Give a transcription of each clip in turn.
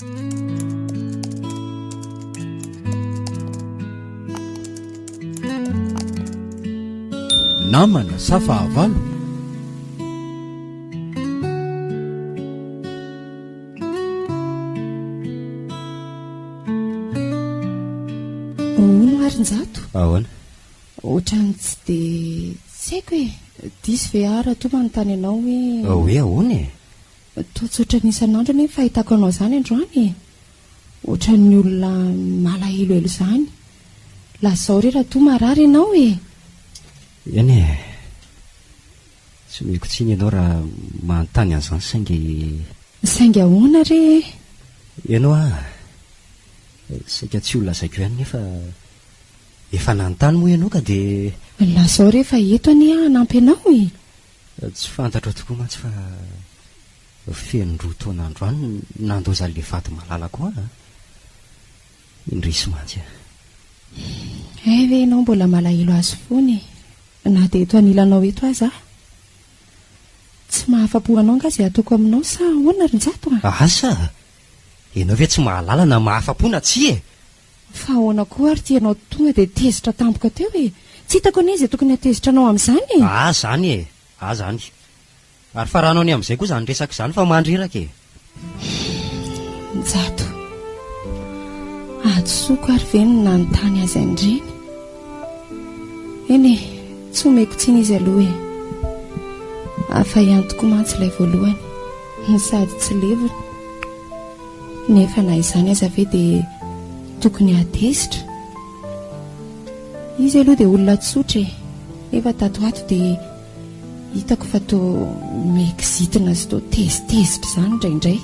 namana safahavalo ono arin-jato ahoana ohatrany tsy dia tsy haiko hoe disy ve ara to manontany ianao hoe ahoana e toatsotra n'isan'andro ane fahitako anao izany androany ohatran'ny olona malahelohelo izany lazao re raha to marary ianao eny e tsy meko tsiny ianao raha manontany an'izany saingy ahoana re ianao saika tsy olona zaiko ihany nefa efa nanontany moa ianao ka dia lazao rehefa eto anie hanampy anao tsy fantatro tokoa mantsy fa fenondroa taona androany nandozan'le vato malalako indrisy mantsy ve ianao mbola malahelo azy foany na dia eto anilanao eto aza tsy mahafapo anao nga zay ataoko aminao sa ahoana rin-jato asa ianao ve tsy mahalala na mahafapo na tsy fa ahoana koa ary tianao tonga dia tezitra tampoka teo tsy hitako anie izay tokony hatezitra anao amin'izany zany zany ary fa rahanao ny amin'izay koa zany resaka izany fa mandreraka jato adsoko ary ve ny nanontany azy andreny eny tsy omeko tsiny izy aloha afa iantoko mantsy ilay voalohany ny sady tsy levony nefa na izany aza ve dia tokony hatezitra izy aloha dia olona tsotra nefa tato ato dia hitako fa to mekizitina sy to tezitezitra izany indraindray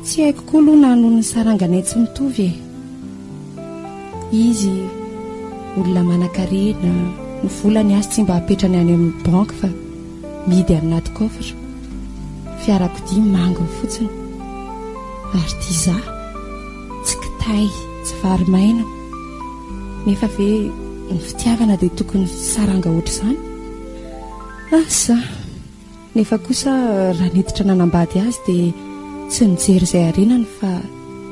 tsy haiko koa aloha na noho ny saranganay tsy mitovy izy olona manan-karena ny volany azy tsy mba hapetrany any amin'ny banky fa midy anaty kofra fiarakodia manginy fotsiny ary tia za tsy kitay tsy varymaina nefa ve ny fitiavana dia tokony saranga oatra izany asa nefa kosa raha niditra nanambady azy dia tsy nijery izay arenany fa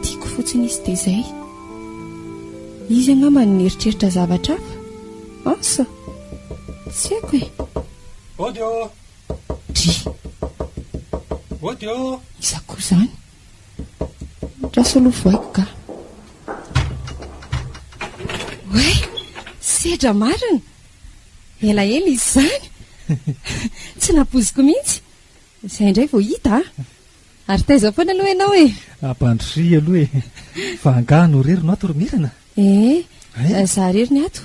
tiako fotsiny izy dia izay izy angamba ny eritreritra zavatra hafa asa tsy haiko odio odio iza koa izany rasolofo haiko ka oe sedra marina elaela izy izany tsy napoziko mihitsy izay indray vao hita ary taiza foana aloha ianao ampandrosi aloha fa angahno rery no ato romirana za rery ny ato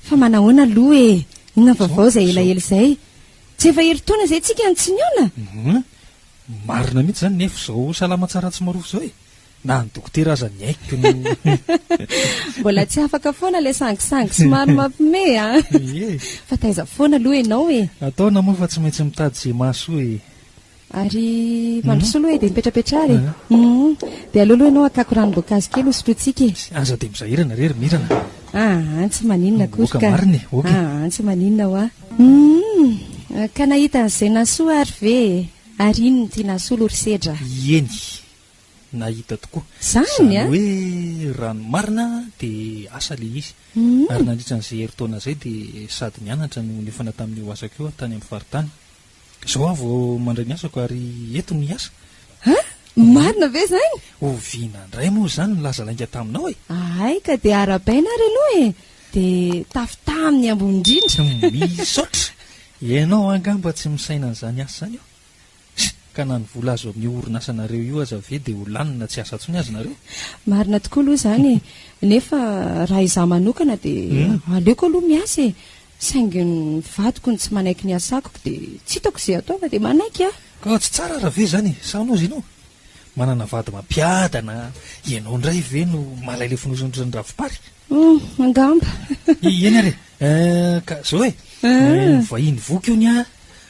fa manahoana aloha inona vaovao izay elaela izay tsy efa hery-taona izay tsika antsiniona marina mihitsy zany nefa zao salama tsara tsy marofo zao na ny dokotera aza ny aiko no mbola tsy afaka foana ilay sangisangy sy maro mampime fa taiza foana aloha ianao ataona moa fa tsy maintsy mitady zay mahasoa ary mandroso aloha dia mipetrapetrary dia aloaloha ianao akako ranom-boankazo kely hosotrotsika aza dia mizahirana rery mirana tsy maninona koska mariny tsy maninona ho ka nahita n'izay nasoa ary ve ary ino ny tia nasoa lory sedra eny nahita tokoa zany hoe rano marina dia asa le izy ary nandritra n'izay heri-taona izay dia sady nianatra no nefana tamin'io asako eo tany amin'ny faritany zao avo mandray ny asako ary eto ny asa marina ve zany ovina indray moa zany nilaza lainga taminao ay ka dia arabaina ary aloha dia tafitamin'ny ambony-drindra misaotra ianao angamba tsy misaina n'izany asa zany ka na ny vola azo amin'ny orinasanareo io aza ve dia ho lanina tsy asa ntsony azy nareo marina tokoa aloha zany nefa raha izaho manokana dia aleoko aloha miasa saingy ny vadiko ny tsy manaiky ny asako dia tsy hitako izay ataova dia manaiky ka tsy tsara raha ve zany saonao izy ianao manana vady mampiadana ianao indray ve no malaile fonosondrony ravipary angamba eny are ka zao vahiny voky io ny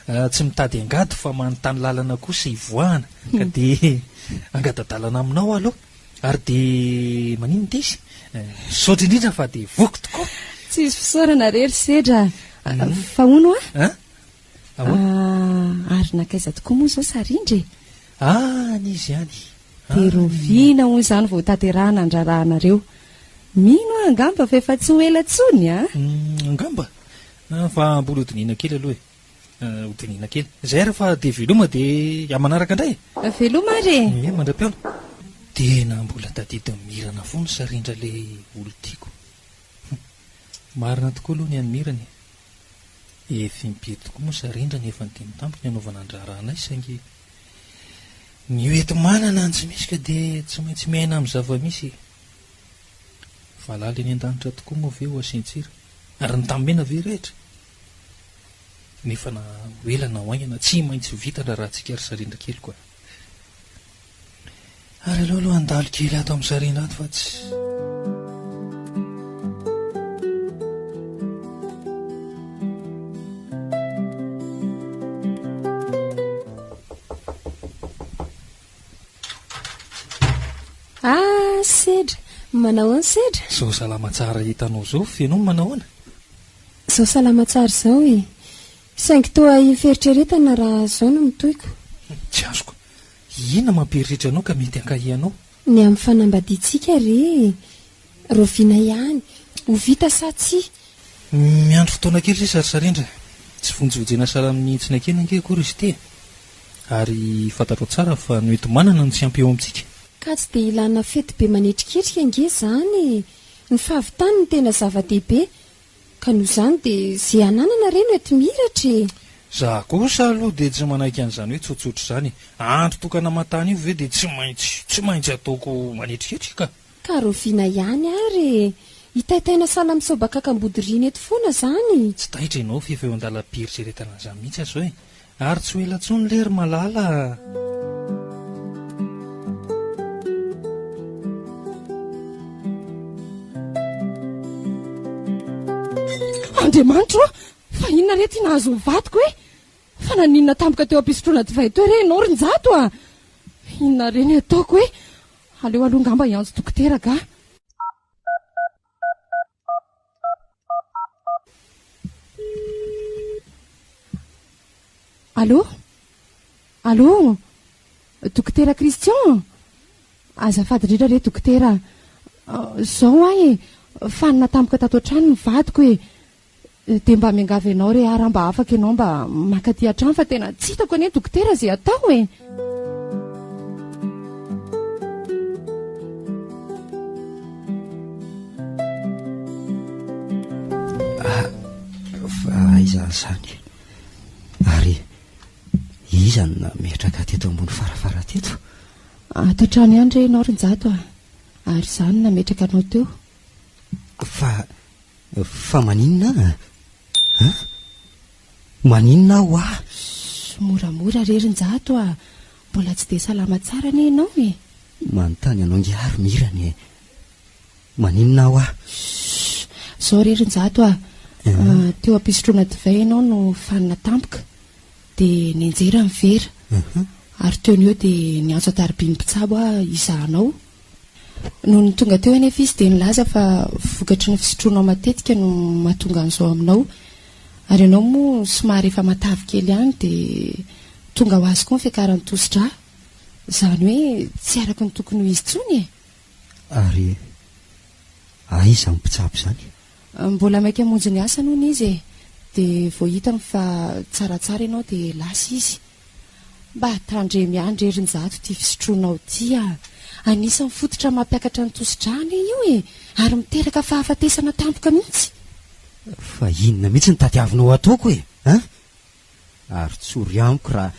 tsy mitady angady fa manontany lalana kosa hivoahana ka dia angadadalana aminao aloha ary dia manino ty izy saotra indrindra fa dia voky tokoa tsy izy fisaorana rery sedra fa ono ary nakaiza tokoa moa zao sarindry n'izy ihany dia roviana hoy izany vao tanterahana andrarahanareo. Mino angamba fa efa tsy ho ela tsony a? Angamba fa mbola hodiniana kely aloha hodiniana kely zay rehefa dia veloma dia manaraka indray veloma re mandram-piona tena mbola tadidy mirana foana sarindra ilay olo tiako. Marina tokoa aloha ny anymirany efa impiry tokoa moa sarindra ny efa nyteny tampoka ny anaovana andraranay saingy ny oety manana ny tsy misy ka dia tsy maintsy miaina amin'ny zava-misy. Valala eny an-danitra tokoa moa ve ho asintsira ary ny tambena ve rehetra nefa na hoelana ho aingana tsy maintsy vitana raha tsika ry sarindra kely koa. Ary aloha andalo kely ato amin'ny sarindra ato fa tsy sedra manao any sedra zao salama tsara hitanao zao fenao manahoana zao salama tsara zao e saingy toa iferitrretana raha zao no mitoiko tsy azoko ina mampieritritra anao ka mety ankahianao ny amin'ny fanambadiantsika re roviana ihany ho vita sa tsy miandro fotoana kely ry sarisarindra tsy vonjovojena sara mihitsina kely ange akory izy te ary fantatrao tsara fa noety manana no tsy ampy eo amintsika ka tsy dia ilana fety be manetriketrika ange zany ny fahavitany ny tena zava-dehibe ka noho izany dia zay ananana reny ety miratra za kosa aloha dia tsy manaiky an'izany hoe tsotsotra izany andro tokana matany io ve dia tsy maintsy ataoko manetriketrika ka roviana ihany ary hitaitaina sala misobakakambodiriana eto foana zany tsy tahitra ianao fa efa eo an-dalam-pieritrretana izany mihitsy azo hoe ary tsy ho ela tsony lery malala. Andriamanitra fa inona rety nahazo nyvatiko hoe fa naninona tampoka teo ampisotroana divay teo re ianao rinjato a inona reny ataoko hoe aleo aloha ngamba hiantso dokotera ga. Allô dokotera Christian azafady indrindra re dokotera zao ahy fanina tampoka tato an-trano ny vadiko hoe dia mba miangavy ianao re raha mba afaka ianao mba makaty an-trano fa tena tsy hitako anie dokotera zay atao e. Fa izany zany ary izany na metraka teto ambony farafara teto ato an-trano ihany re ianao rinjato ary izany nametraka anao teo fa maninona maninona ho ah moramora re rinjato mbola tsy dia salama tsara ne ianao e manontany anao ngiary mirany maninona ho ah zao re rinjato teo ampisotroana divay ianao no fanina tampoka dia nianjera ny vera ary teo ny eo dia niantso ataribiny mpitsabo izahanao noho ny tonga teo anefa izy dia nilaza fa vokatry ny fisotroanao matetika no mahatonga an'izao aminao ary ianao moa somary efa matavy kely ihany dia tonga ho azy koa ny fiakarany tositra izany hoe tsy araka ny tokony ho izy tsony ary aiza ny mpitsabo izany mbola maika hamonjy ny asa noho ny izy dia vao hitany fa tsaratsara ianao dia lasa izy mba tandre miandry erinjato tia fisotroanao tia anisany fototra mampiakatra ny tosidrany io ary miteraka fahafatesana tampoka mihitsy fa inona mihitsy ny tadiavinao ataoko ary tsory amiko raha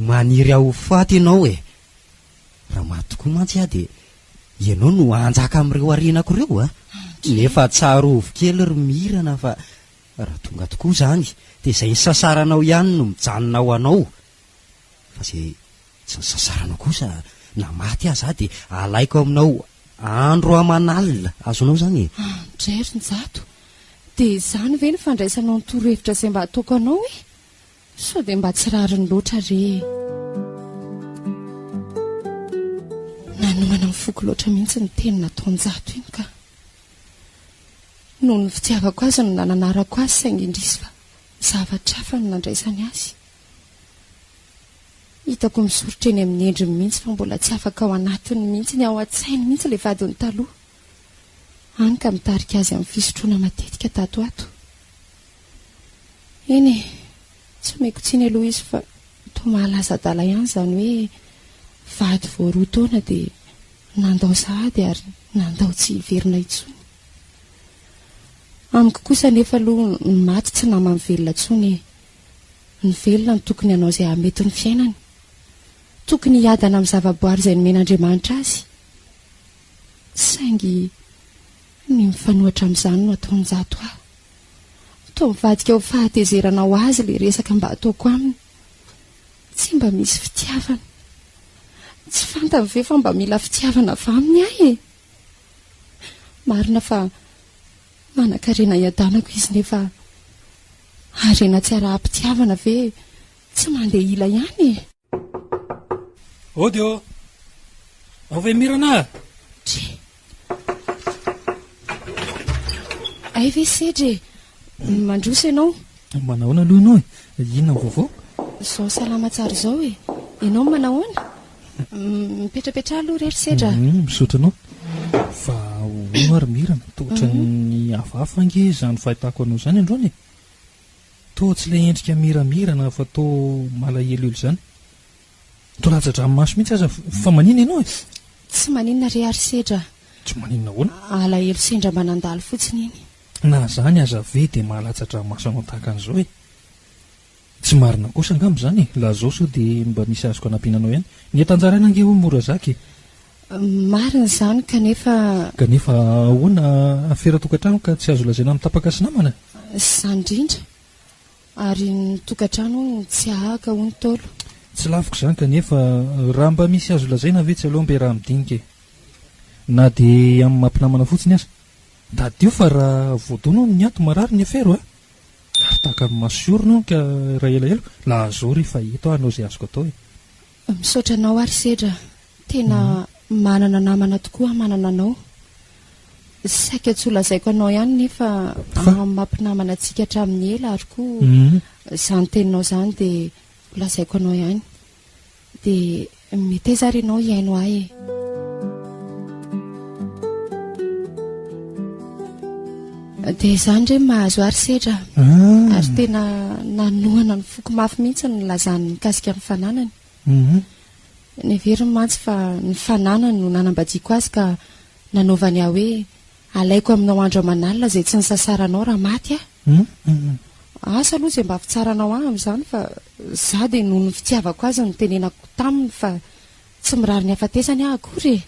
maniry aho faty ianao raha maty tokoa mantsy dia ianao no anjaka amin'ireo arinako ireo nefa tsara ovy kely ry mirana fa raha tonga tokoa zany dia izay ny sasaranao ihany no mijanona ho anao fa zay tsy ny sasaranao kosa na maty aza dia alaiko aminao andro amanalina azonao zany dray rinjato dia izany ve ny fandraisanao ny torohevitra izay mba ataoko anao sao dia mba tsy rariny loatra re nanomana mifoko loatra mihitsy ny teny nataonjato iny ka noho ny fitiavako azy no nananarako azy saingy indrisy fa zavatra hafa no nandraisany azy hitako misorotra eny amin'ny endriny mihitsy fa mbola tsy afaka ao anatiny mihitsy ny ao an-tsainy mihitsy le vadiny taloha. Any ka mitarika azy amin'ny fisotroana matetika tato ato. Eny e, tsy maiko tsiny aloha izy fa toa mahalaza dala ihany zany hoe vady vao 2 taona dia nandao sahady ary nandao tsy hiverina intsony. Amiko kosa nefa aloha ny maty tsy namany velona intsony. Ny velona ny tokony hanao izay hamety ny fiainany, tokony hiadana amin'ny zavaboary izay nomen'Andriamanitra azy. Saingy ny mifanohitra amin'izany no ataon'jato aho. Toa mivadika ho fahatezerana ho azy le resaka mba ataoko aminy. Tsy mba misy fitiavana. Tsy fantany ve fa mba mila fitiavana avy aminy ahy e. Marina fa manan-karena hiadanako izy nefa harena tsy ara-pitiavana ve tsy mandeha ila ihany e. Odio, ao ve mirana? Ay ve sedre, mandroso ianao? Manahoana aloha ianao e? Inona ny vaovao? Zao salama tsara izao e. Ianao manahoana? Mipetrapetra aloha rery sedra. Misaotra anao. Fa hono ary mirana, toatra ny hafahafa ange izany fahitako anao izany androany e. Toa tsy ilay endrika miramirana fa toa malaheloelo izany. Toa latsa-dranomaso mihitsy aza fa manina ianao e? Tsy maninona re ary sedra. Tsy maninona hoana? Alahelo sendra manandalo fotsiny iny. Na zany aza ve dia mahalatsa-dranomaso anao tahaka an'izao e? Tsy marina kosa angamba izany e. La zao sao dia mba misy azoko anampiananao ihany. Ny etan-jaraina ange ho mora zaka e. Marina izany kanefa ahoana afera-tokantrano ka tsy azo lazaina amin'ny tapaka sy namana? Izany indrindra. Ary ny tokantrano tsy ahaka ho ny tolo. Tsy lafiko izany kanefa raha mba misy azo lazaina ve tsy aloha mbe raha midinika e. Na dia amin'ny mampinamana fotsiny aza. Dadio fa raha voadono ny ato marary ny afero a. Ary tahaka ny masorona ka raha elaelo la azao rehefa hito hanao izay azoko atao e. Misaotra anao ary sedra. Tena manana namana tokoa manana anao. Saika tsy ho lazaiko anao ihany nefa mampinamana antsika hatramin'ny ela ary koa izany teninao izany dia ho lazaiko anao ihany. Dia mety aiza ary ianao hiaino ahy e. Dia izany re mahazo ary sedra. Ary tena nanohana ny foko mafy mihitsy ny lazany mikasika ny fananany. Ny veriny mantsy fa ny fananany no nanambadiako azy ka nanaovany aho hoe alaiko aminao andro aman'alina izay tsy nisasaranao raha maty aho. Asa aloha izay mba fitsaranao ahy amin'izany fa za dia noho ny fitiavako azy no tenenako taminy fa tsy mirary ny hafatesany aho akory e.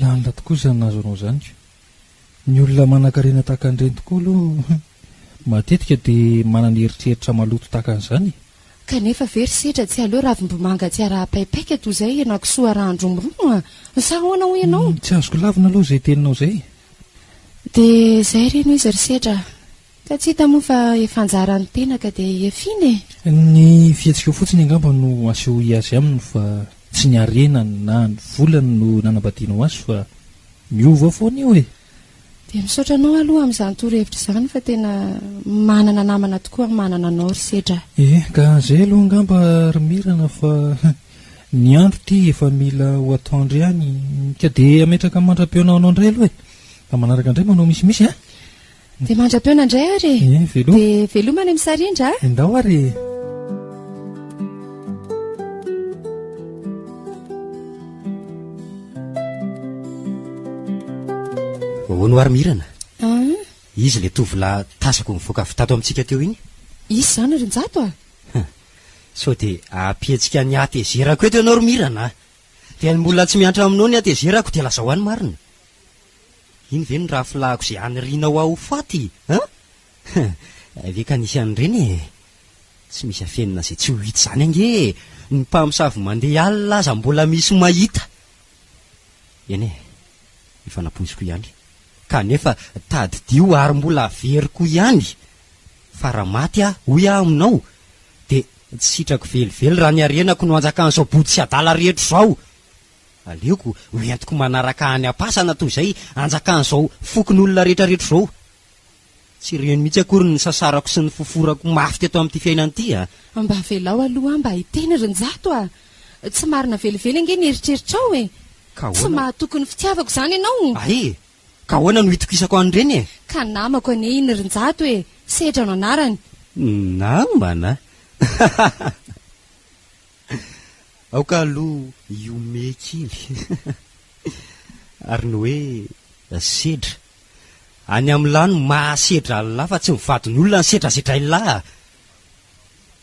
Lanila tokoa izany nahazo anao izany. Ny olona manan-karena tahaka an'ireny tokoa aloha matetika dia manana eritreritra maloto tahaka an'izany. Kanefa very sedra tsy aleo ravim-bomanga tsy ara-paipaika toy izay ianankisoa rahandromorono sa ahoana ho ianao? Tsy azoko lavina aloha izay teninao izay. Dia izay reno izy ry sedra. Ka tsy hita moa fa efa anjarany tena ka dia efiny e. Ny fihetsika fotsiny angamba no aseho azy aminy fa tsy ny arenany na ny volany no nanambadianao azy fa miova foana io e. Dia misaotra anao aloha amin'izany torohevitra izany fa tena manana namana tokoa manana anao ry sedra. Ka izay aloha angamba ry mirana fa ny andro ty efa mila ho atandro ihany ka dia ametraka mandra-peonao anao indray aloha e. Fa manaraka indray manao misimisy a. Dia mandra-peona indray ary. Veloma. Dia veloma any misarindra a. Endao ary. Ahoana ary mirana? Izy le tovolahy tasako mivoaka avy tato amintsika teo iny? Izy izany rin-jato a? Sao dia ampihetsika ny atezerako eto ianao ry mirana. Dia ny mbola tsy miantra aminao ny atezerako dia lasa ho any marina. Iny ve ny raha filahako izay anirinao aho faty? Ve ka nisy an'ireny e? Tsy misy afenina izay tsy ho hita izany ange. Ny mpamosavy mandeha alina aza mbola misy mahita. Eny e, mifanapoiziko ihany. Kanefa tadidio ary mbola averiko ihany. Fa raha maty aho, hoy aho aminao, dia tsy sitrako velively raha ny arenako no anjakan'izao body sy adala rehetra izao. Aleoko hoentiko manaraka any am-pasana toy izay anjakan'izao fokon'olona rehetrarehetra izao. Tsy reny mihitsy akory ny sasarako sy ny foforako mafy teto amin'ity fiainana ity a. Mba velao aloha mba hiteny rin-jato a. tsy marina velively ange ny eritreritra ao e ka tsy mahatokony fitiavako izany ianao ay ka ahoana no hitokisako an'ireny e ka namako ane iny rinjato hoe sedra no anarany namana aoka aloha iomekily ary ny hoe sedra any amin'nylano mahasedra lahy fa tsy mivadin'olona ny sedrasedra ilahy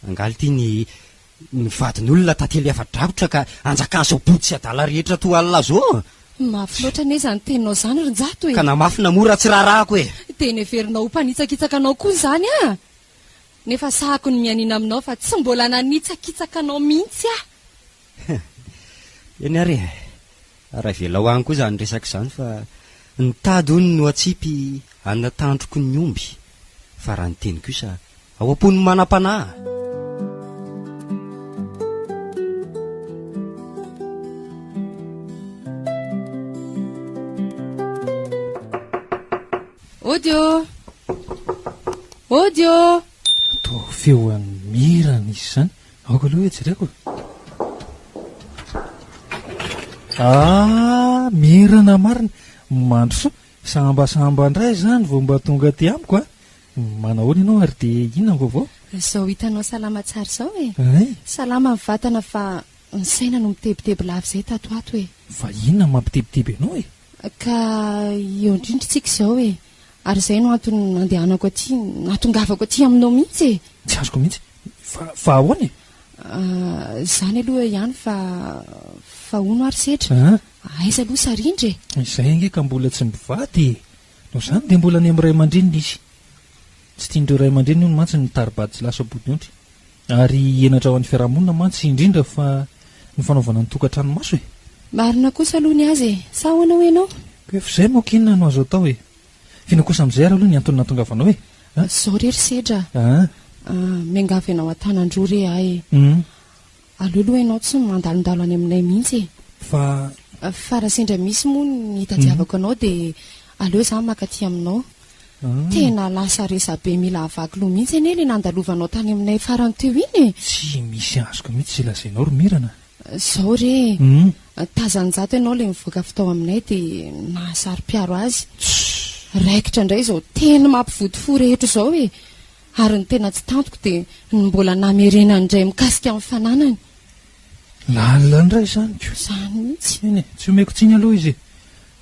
angaly tia ny vadin'olona tantely afa-drakotra ka anjakanso body sy adala rehetra to alina zao mafy loatra ane izany teninao izany rinjato e ka namafina mora tsy raharahako e dia neverinao ho mpanitsakitsakanao koa izany a nefa sahako ny mianina aminao fa tsy mbola nanitsakitsakanao mihitsy a eny ary raha vela ho any koa izany resaka izany fa nitady hony no atsipy anatandroko ny omby fa raha ny teny kosa ao am-pony manam-panahy odio odio atao feo an'ny mirana izy izany aoka aloha hoe jereko mirana marina mandroso sambasamba indray izany vao mba tonga ty amiko a manahoana ianao ary dia inona n vaovao izao hitanao salama tsara izao e ay salama ny vatana fa ny saina no mitebiteby lava izay tato ato e fa inona mampitebiteby ianao e ka eo indrindritsika izao e ary izay no antony nandehanako aty natongavako aty aminao mihitsy e tsy azoko mihitsy fa ahoana e izany aloha ihany fa ono ary sedra aiza aloha sarindra e izay ange ka mbola tsy mivady no izany dia mbola ny amin'ny ray aman-drenina izy tsy tian'ireo ray aman-drenina io no mantsy nitary-bady tsy lasa body ondry ary enatra ao an'ny fiarahamonina mantsy indrindra fa ny fanaovana ny tokantranomaso e marina kosa aloha ny azy e sa hoana ho ianao efa izay moa kinona no azo atao e fina kosa amin'izay ary aloha ny antony natongavanao e zao rery sedra miangavy ianao an-tanandroa re ahy aleo aloha ianao tsy mandalondalo any aminay mihitsy e fa raha sendra misy moa ny hitadiavako anao dia aleo izany makaty aminao tena lasa resabe mila havaky loha mihitsy anie le nandalovanao tany aminay farany teo iny e tsy misy azoko mihitsy tsy lazainao ro mirana zao re tazanjato ianao le mivoaka fitao aminay dia nahasary-piaro azy raikitra indray izao tena mampivody fo rehetra izao e ary ny tena tsy tantoko dia ny mbola namerenany indray mikasika amin'ny fananany lalina ndray izany ko izany mihitsy eny e tsy omeko tsiny aloha izy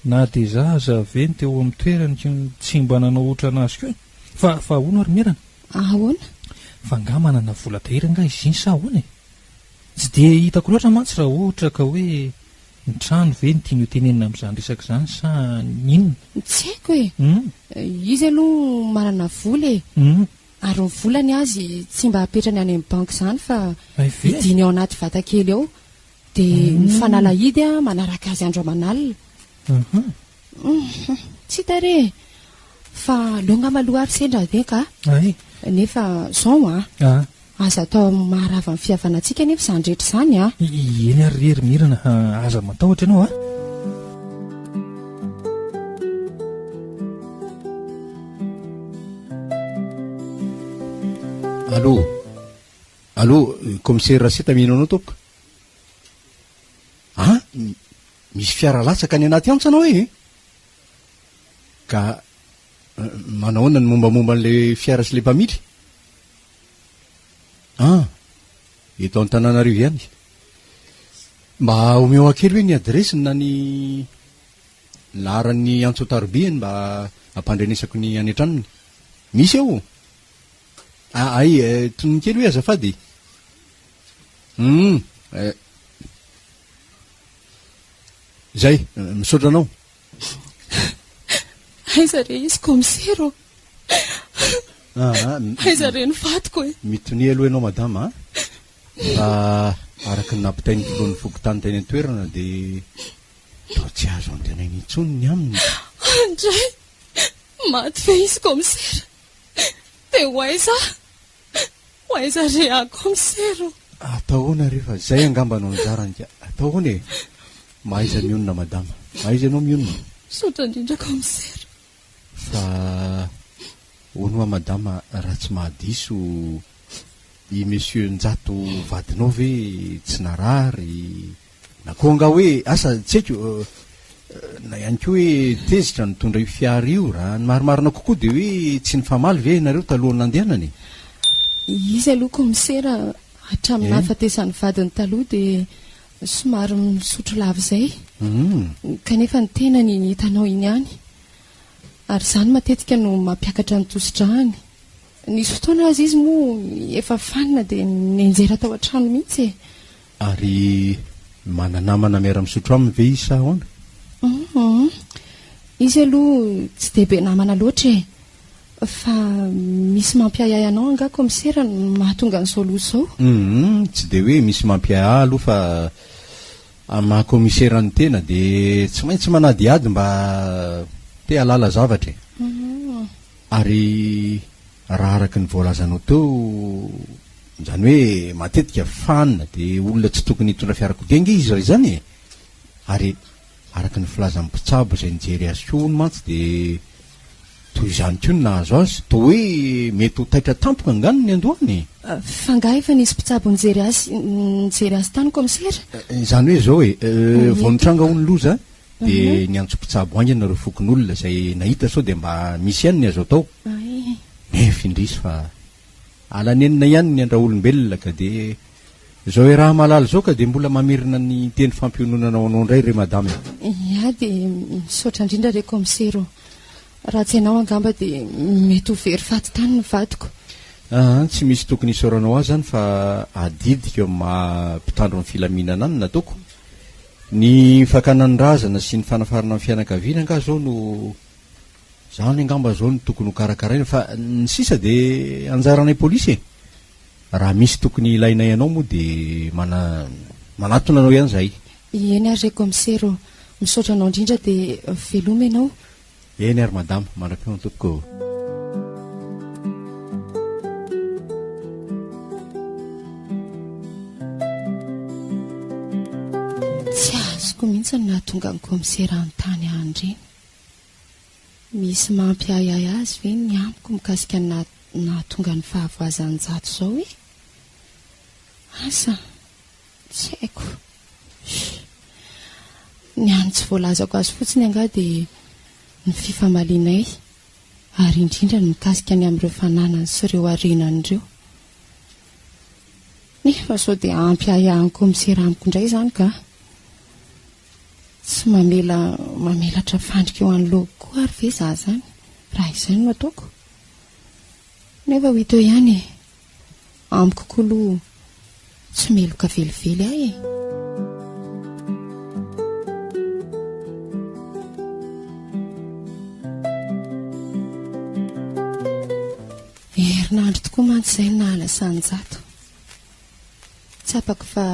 na dia zaza veny teo amin'ny toerany ko tsy mba nanao ohatra anazy ko e fa ahoana ary mirana ahoana fa nga manana vola tahiry nga izy iny sa ahoana e tsy dia hitako loatra mantsy raha ohatra ka hoe ny trano ve ny tiany ho tenenina amin'izany resaka izany sa ninona tsy haiko e izy aloha manana vola e ary ny volany azy tsy mba hapetrany any amin'ny banky izany fa idiny ao anaty vatakely ao dia mifanalahidy a manaraka azy andro amanalina tsy hitare fa longa maloha ary sendra ve ka nefa zao aza atao maharava ny fihavanantsika nefa izany rehetra izany eny ary rery mirana aza matahotra ianao allo commissaire Raseta mihinanao tompoko misy fiara latsaka any anaty antsa anao e ka manahoana ny mombamomba an'le fiara sy le mpamily eto an-tananarivo ihany mba omeo akely hoe ny adresiny na ny laharan'ny antsotarobiany mba ampandrenesako ny any an-tranony misy eo ay tonony kely hoe azafady zay misaotra anao aiza re izy commissaire aiza re ny vatiko e mitony aloha ianao madama araky ny nampitainy filohan'ny fokotany teny an-toerana dia tao tsy azo antenainy intsony ny aminy andray maty ve izy commissaire dia ho aiza re a commissaire ataohoana rehefa zay angamba anao anjarany ka ataohoana e mahaiza mionona madama mahaiza ianao mionona sotra indrindra commissaire fa honoa madama raha tsy mahadiso i monsieur njato vadinao ve tsy narary na koa nga hoe asa tsy haiko na ihany ko hoe tezitra nitondra io fiara io raha ny marimarina kokoa de hoe tsy ny famaly ve nareo talohany nandehanany izy aloha komisera hatramin'ny nahafatesany vadiny taloha dia somary misotro lava izay kanefa ny tena ny hitanao iny ihany ary izany matetika no mampiakatra ny tosi-drahany nisy fotoana azy izy moa efa fanina dia nenjera tao an-trano mihitsy ary mananamana miara-misotro aminy ve izy sa ahoana izy aloha tsy dia be namana loatra fa misy mampiayay anao anga komisera mahatonga n'izao loha izao tsy dia hoe misy mampiayay aloha fa mahakomisera ny tena dia tsy maintsy manadiady mba te halala zavatra ary raha araky ny voalazanao teo zany hoe matetika fanina dia olona tsy tokony hitondra fiarakodia izy ry zany ary araky ny filazan'ny mpitsabo izay nijery azy koa ony mantsy dia toy izany koa ny nahazo azy toa hoe mety ho taitra tampoka angano ny andohany fa nga efa nisy mpitsabo nijery azy tany komisera zany hoe zao vao nitranga ho ny loza dia niantso mpitsabo angany nareo fokon'olona izay nahita sao dia mba misy ihany ny azo atao nefa indrisy fa alanenina ihany ny andraolombelona ka dia zao hoe raha malala zao ka dia mbola mamirina ny teny fampiononanao anao indray re madame ia dia misaotra indrindra re komisero raha tsy ianao angamba dia mety ho very faty tany ny vadiko tsy misy tokony hisaoranao azy zany fa adidika eo mampitandro amin'ny filaminana any nataoko ny fakanany razana sy ny fanafarana amin'ny fianakaviana nga zao no zany angamba zao ny tokony ho karakaraina fa ny sisa dia anjaranay polisy raha misy tokony ilainay anao moa dia manatona anao ihany zay eny ary re komisero misaotra anao indrindra dia veloma ianao eny ary madama mandrapeo ny tompoko tsy azoko mihitsy ny nahatonga ny komisera ny tany andreny misy mampiayay azy ve ny amiko mikasika nahatonga ny fahavoazany jato izao hoe asa tsy haiko ny any tsy voalazako azy fotsiny anga dia ny fifamalinay ary indrindra ny mikasika ny amin'ireo fananany sy ireo arenan'ireo nefa sao dia ampiayahany komisera amiko indray izany ka tsy mamelatra fandrika eo an'logo koa ary ve za zany raha izay no ataoko nefa ho hita eo ihany amiko koaloha tsy meloka velively ahy herinandro tokoa mantsy izay nahalasany jato tsy apako fa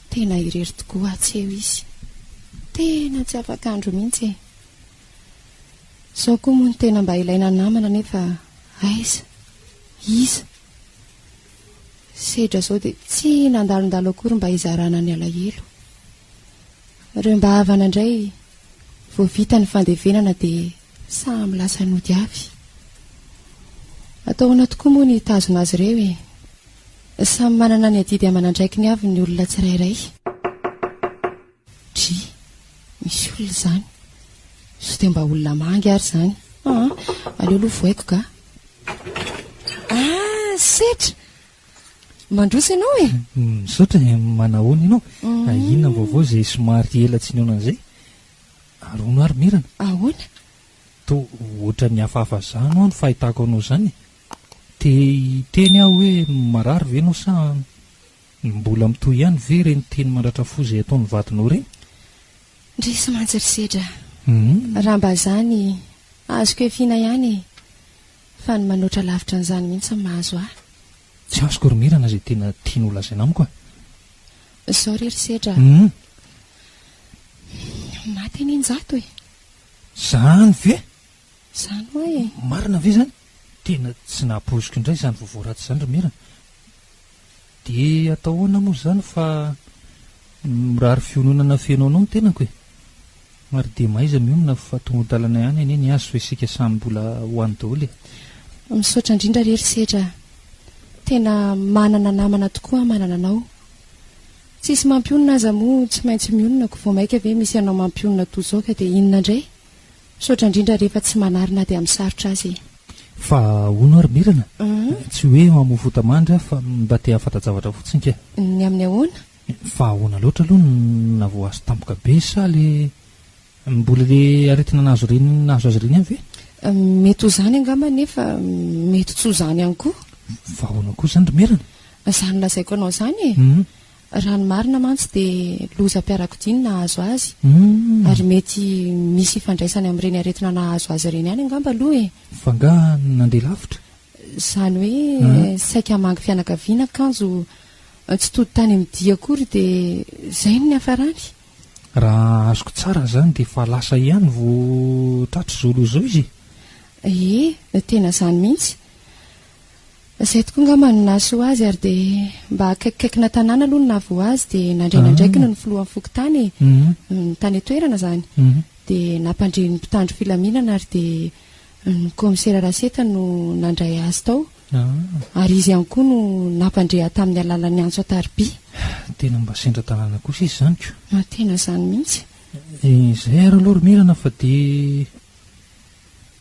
tena irery tokoa atsy eo izy tena tsy afaka andro mihitsy zao koa moa ny tena mba ilaina namana nefa aiza iza sedra zao dia tsy nandalondalo akory mba hizarana ny alahelo ireo mba havana indray vao vita ny fandevenana dia samy lasa nody avy ataona tokoa moa ny tazona azy ireo samy manana ny adidy amanandraiky ny avy ny olona tsirairay dry misy olona izany so dia mba olona mangy ary izany aleo aloha voaiko ka setra mandrosa ianao misaotra manahoana ianao inona vaovao izay somary ela tsy niona an'izay arono ary mirana ahoana to ohatra ny hafahafa zano no fahitako anao izany dia teny aho hoe marary ve anao sa mbola mitoy ihany ve reny teny mandratra fo izay ataony vadinao reny ndry sy mantsy ry sedra raha mba zany azoko efina ihany fa ny manoatra lavitra n'izany mihitsy ny mahazo ahy tsy azoko ry mirana izay tena tiany olazaina amiko zao rery sedra maty any injato zany ve zany hoe marina ve zany tena tsy nahaposiko indray izany vovoaraty izany ry mirana dia atao hoana moa zany fa mirary fiononana fenao anao ny tenako mary dia maiza mionona fa tongotalana ihany eny ny azo fa isika samy mbola ho any daholo misaotra indrindra rery sedra tena manana namana tokoa manana anao. Tsisy mampionina aza moa tsy maintsy mionina ko vao maika ve misy anao mampionina toizao ka dia inona indray sotra indrindra rehefa tsy manarina dia amin'ny sarotra azy. Fa hono ary mirana tsy hoe mamofotamandra fa mba te hafata-javatra fotsiny ka ny amin'ny ahoana fa ahoana loatra aloha na vo azo tampoka be sa le mbola le aretina nazo azo azy reny any ve mety ho zany angamba nefa mety tsy ho zany ihany koa. Fa ahoana koa zany ry mirana zany lazaiko anao zany e raha ny marina mantsy dia loza mpiarakodiny nahazo azy ary mety misy ifandraisany amin'ireny aretina nahazo azy ireny any angamba aloha e. Fa nga nandeha lavitra zany hoe saika hamangy fianakaviana kanjo tsy tody tany midia akory dia zay no ny hafarany. Raha azoko tsara zany dia fa lasa ihany vo tratro zolo zao izy. Tena zany mihitsy. Izay tokoa angamba no nahasoa azy ary dia mba akaikikaikina tanàna aloha no nahavo azy dia nandrainandraikina ny filohan'ny fokotany ny tany toerana zany dia nampandre ny mpitandro filaminana ary dia ny komisera raseta no nandray azy tao ary izy ihany koa no nampandrea tamin'ny alalan'ny antso atarby. Tena mba sendra tanàna kosa izy zany ko. Tena zany mihitsy. Izay ary aloha ry mirana fa dia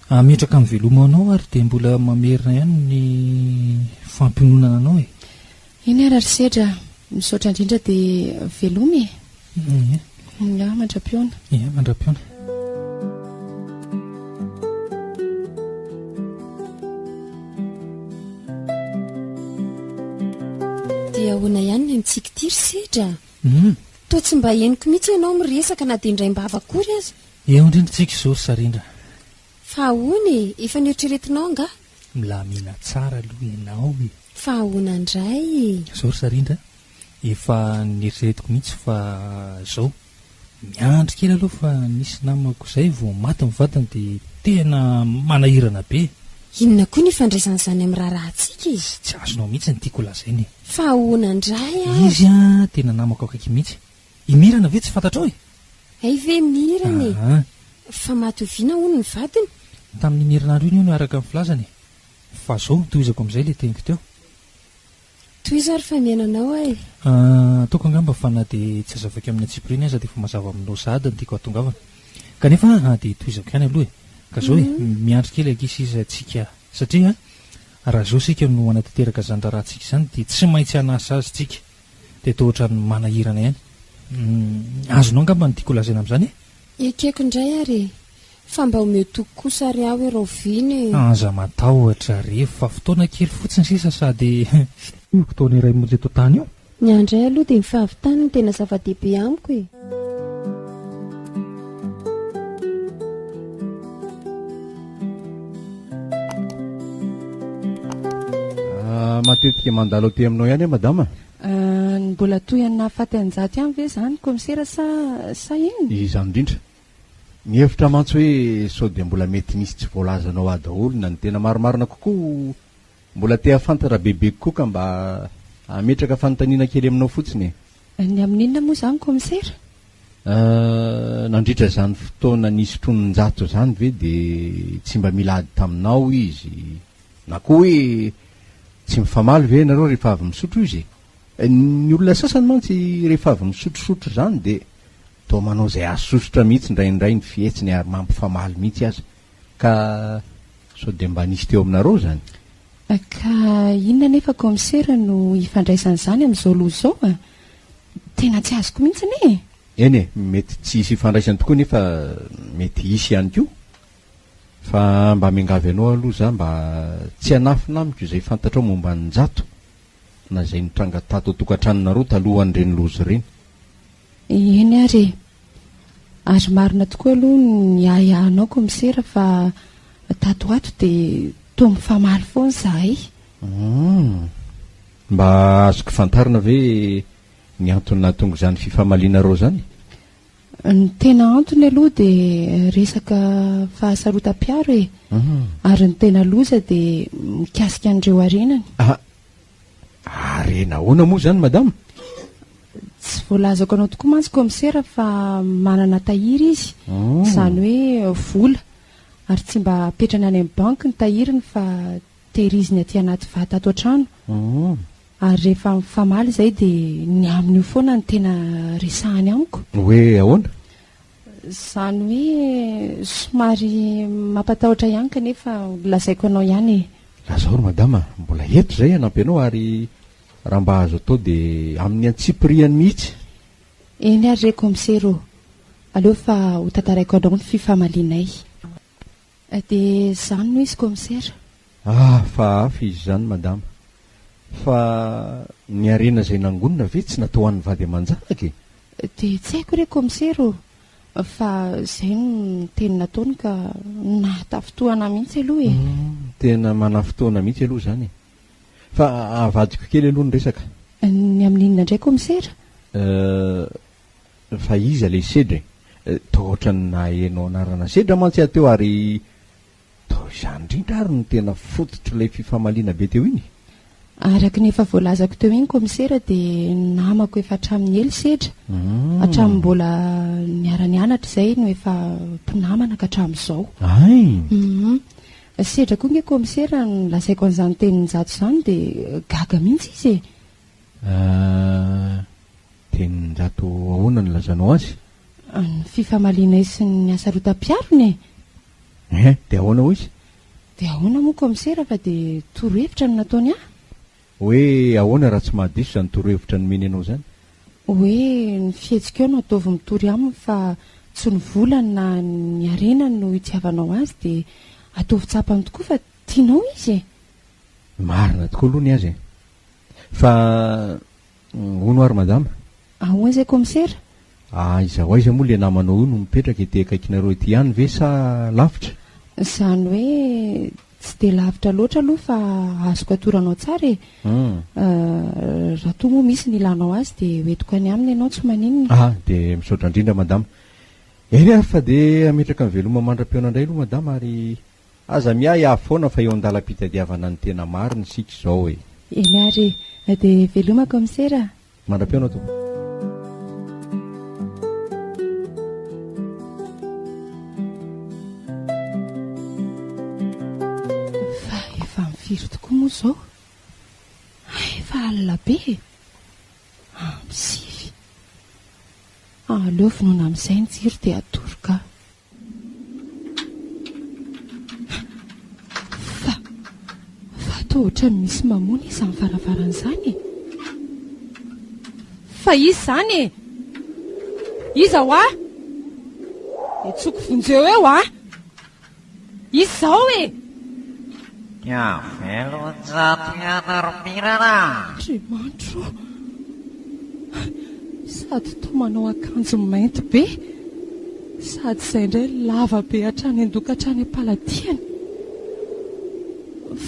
ametraka amin'ny velomanao ary dia mbola mamerina ihany ny fampiononana anao e. Iny ary ry sedra misaotra indrindra dia velomy e. Mandra-piona. Mandra-piona. dia ahoana ihany ny antsika ty ry sedra toa tsy mba henoko mihitsy ianao miresaka na dia indray mbava akory azy. Eo indrindratsika izao ry sarindra. Fa ahoana efa nieritreretinao nga milamina tsara aloha ianao e. Fa ahoana indray izao ry sarindra efa nieritreretiko mihitsy fa zao miandry kely aloha fa nisy namako izay vao maty ny vatany dia tena manahirana be. Inona koa ny ifandraisan'izany amin'ny raharahantsika izy tsy azonao mihitsy ny tiako lazainy. Fa ahoana indray izy tena namako akaiky mihitsy. Imirana ve tsy fantatrao e? Ay ve mirana fa matoviana hono ny vadiny tamin'ny mirinandro iny io no araka amin'ny filazany fa zao toizako amin'izay le teniko teo. Toy zary fa miainanao ay ataoko angamba fa na dia tsy azavako amin'ny atsipiriny aza dia fa mazava aminao sahady ny tiako atongavana kanefa dia toizako ihany aloha e. Ka zao miandry kely akisy izy atsika satria raha zao sika no anatanteraka zany rahantsika izany dia tsy maintsy hanasa azy tsika dia toa ohatra ny manahirana ihany. Azonao angamba ny tiako lazaina amin'izany e? Ekeko indray ary fa mba omeo toko kosa ary aho ero viny aza matahotra rehefa fotoana kely fotsiny sisa sady fotoana iray monjy eto tany io. Ny andray aloha dia ny fahavitany no tena zava-dehibe amiko e. Matetika mandalo aty aminao ihany madama mbola toy any nahafaty anjaty ihany ve zany komisera sa iny izany indrindra mihevitra mantsy hoe sao dia mbola mety misy tsy voalazanao adaholo na ny tena maromarina kokoa mbola te hafantatra bebe kokoa ka mba ametraka fanontaniana kely aminao fotsiny. Ny amin'inona moa zany komisera? Nandritra zany fotoana nisy tronon-jato zany ve dia tsy mba milady taminao izy na koa hoe tsy mifamaly ve nareo rehefa avy misotro izy ny olona sasany mantsy rehefa avy misotrosotro zany dia toa manao izay azososotra mihitsy indraindray ny fietsiny ary mampifamaly mihitsy aza ka sao dia mba nisy teo aminareo zany. Ka inona nefa komisera no ifandraisan'izany amin'izao loha izao tena tsy azoko mihitsy ne. Eny e mety tsy hisy ifandraisany tokoa nefa mety hisy ihany koa fa mba miangavy anao aloha za mba tsy hanafinamiko izay fantatrao momba ny jato na izay nitranga tato tokantranonareo talohan'ireny lozy ireny. Eny ary marina tokoa aloha ny ahiahinao komisera fa tato ato dia toa mifamaly foana zahay. Mba azoko fantarina ve ny antony nahatonga izany fifamalianareo zany? Ny tena antony aloha dia resaka fahasarotam-piaro e ary ny tena loza dia mikasika an'ireo arenany. Arena ahoana moa zany madama? Tsy voalazako anao tokoa mantsy komisera fa manana tahiry izy izany hoe vola ary tsy mba apetrany any amin'ny banky ny tahiriny fa tehiriziny aty anaty vata ato an-trano Ary rehefa mifamaly izay dia ny amin'io foana ny tena resahany amiko. Hoe ahoana? Izany hoe somary mampatahotra ihany kanefa lazaiko anao ihany. Lazao ry madama, mbola eto izay hanampy anao ary raha mba azo atao dia amin'ny antsipiriany mihitsy. Eny ary re komisera, aleo fa ho tantaraiko anao ny fifamalinay. Dia izany no izy komisera. Fa hafa izy izany madama. Fa ny arena izay nangonina ve tsy natao an'ny vady aman-janaka e? Dia tsy haiko re komisera, fa izay no teny nataony ka nahatafotoana mihitsy aloha e. Tena manafotoana mihitsy aloha izany. Fa avadiko kely aloha ny resaka. Ny amin'inona indray komisera? Fa iza ilay sedra toa ohatrany nahaenao anarana sedra mantsy aho teo ary toa izany indrindra ary no tena fototro ilay fifamaliana be teo iny. Araka ny efa voalazako teo iny komisera dia namako efa hatramin'ny ely sedra. Hatramin'ny mbola niara-nianatra izay no efa mpinamana ka hatramin'izao. Sedra koa nge komisera no lazaiko an'izany tenin-jato izany dia gaga mihitsy izy e. Tenin-jato ahoana no lazanao azy? Ny fifamalinay sy ny asarotam-piarony e. Dia ahoana ho izy? Dia ahoana moa komisera fa dia torohevitra no nataony ahy. Hoe ahoana raha tsy mahadiso izany torohevitra nomeny ianao izany? Hoe ny fihetsika eo no ataovy mitory aminy fa tsy ny volany na ny arenany no itiavanao azy dia ataovy tsapany tokoa fa tianao izy e. Marina tokoa aloha ny azy e. Fa hono ary madama? Ahoana izay komisera? Izaho aiza moa ilay namanao io no mipetraka ety akaikinareo ety ihany ve sa lavitra? Izany hoe tsy dia lavitra loatra aloha fa azoko atoranao tsara e. Raha toa moa misy ny ilanao azy dia hoentiko any aminy ianao tsy maninona. Dia misaotra indrindra madama. Eny ary fa dia ametraka ny veloma mandram-peona indray aloha madama ary aza miahy aho foana fa eo an-dalam-pitadiavana ny tena marina isika izao e. Eny ary dia veloma komisera. Mandram-peona toa. Firy tokoa moa izao? Efa alina be. Misivy. Aleo vonoina amin'izay ny jiro dia atoroka. Fa toa ohatrany misy mamoana izany varavaran'izany. Fa izy izany e. Iza ho ah? Etsoko vonjeo eo ah? Izy izao e. Velon-jato ianarmirana. Andriamanitro, sady toa manao akanjo mainty be, sady izay indray lava be hatrany an-doka hatrany am-paladiany.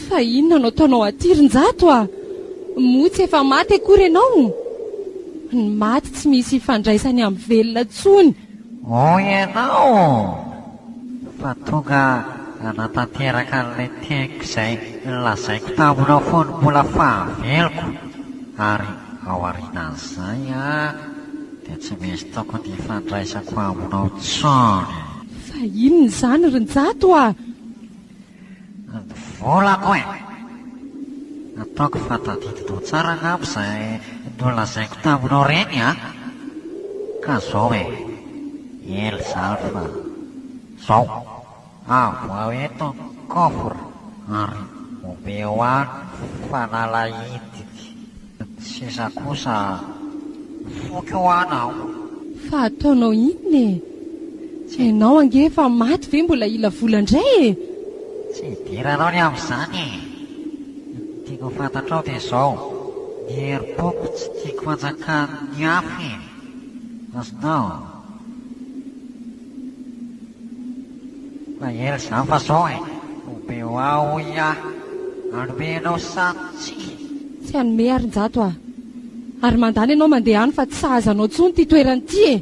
Fa inona no ataonao atirin-jato ah? Motsy efa maty akory ianao. Ny maty tsy misy ifandraisany amin'ny velona tsony. Hoy ianao fa tonga anatanteraka an'ilay tiako izay lazaiko taminao foana mbola fahaveloko ary ao aorianan'izay dia tsy misy tokony ifandraisako aminao tsony. Fa inona izany rin-jato ah? Volako e. Ataoko fa tadidinao tsara angamba izay nolazaiko taminao reny ka zao e. Ely izany fa zao avo eto kofra ary omeo any fanalahidy sisa kosa foky ho anao. Fa ataonao inona e? Ianao ange fa maty ve mbola ila vola indray e? Tsy hidiranao ny amin'izany e. Tiako fantatrao dia izao, ny herim-poko tsy tiako fanjakany ny hafa e. Azonao fa ely izany fa zao e. Omeo aho anomenao satsy. Tsy hanome arin-jato ah. Ary mandany ianao mandeha any fa tsy sahazanao tsony ty toerany ty e.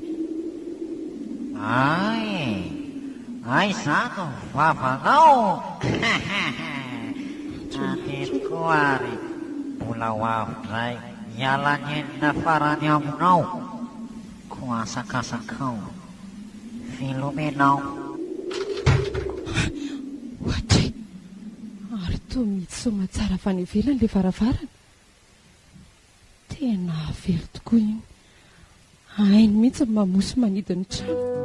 Ay izany vavanao. Atetiko ary mbola ho avy indray hiala ny enina farany aminao ko asakasakao filomenao. Ohatra ary toa mitsoma tsara fa ny ivelany ilay varavarana. tena very tokoa iny ainy mihitsy mamosy manidiny trano.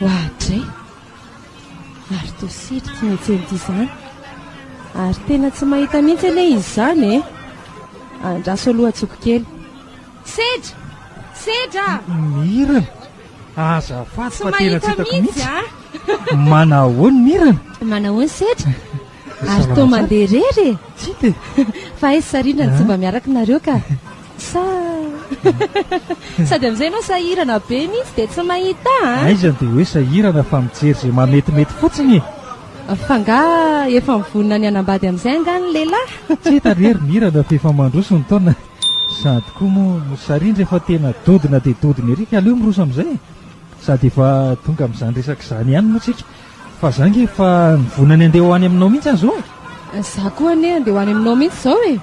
Hoadray ary tositry tsy metselyty izany ary tena tsy mahita mihitsy ane izy izany e. Andraso aloha-tsoko kely. Sedra sedra mirana azafady fa tena tsy hitako mihitsy mihitsy manahoany mirana manahoany sedra ary to mandeha rery e. tsy te fa aizy sarindra ny tsy mba miaraka nareo ka sa sady amin'izay ianao sahirana be mihitsy dia tsy mahita aizany dia hoe sahirana fa mijery zay mametimety fotsiny fa nga efa mivonina ny anambady amin'izay angany lehilahy. tsy hita rery mirana fa efa mandroso ny taona sady koa moa sarindra efa tena dodina dia dodina erika aleo miroso amin'izay sady efa tonga amin'izany resaka izany ihany moa tsika fa zange efa nivonany andeha ho any aminao mihitsy azao za koa ane andeha ho any aminao mihitsy izao e.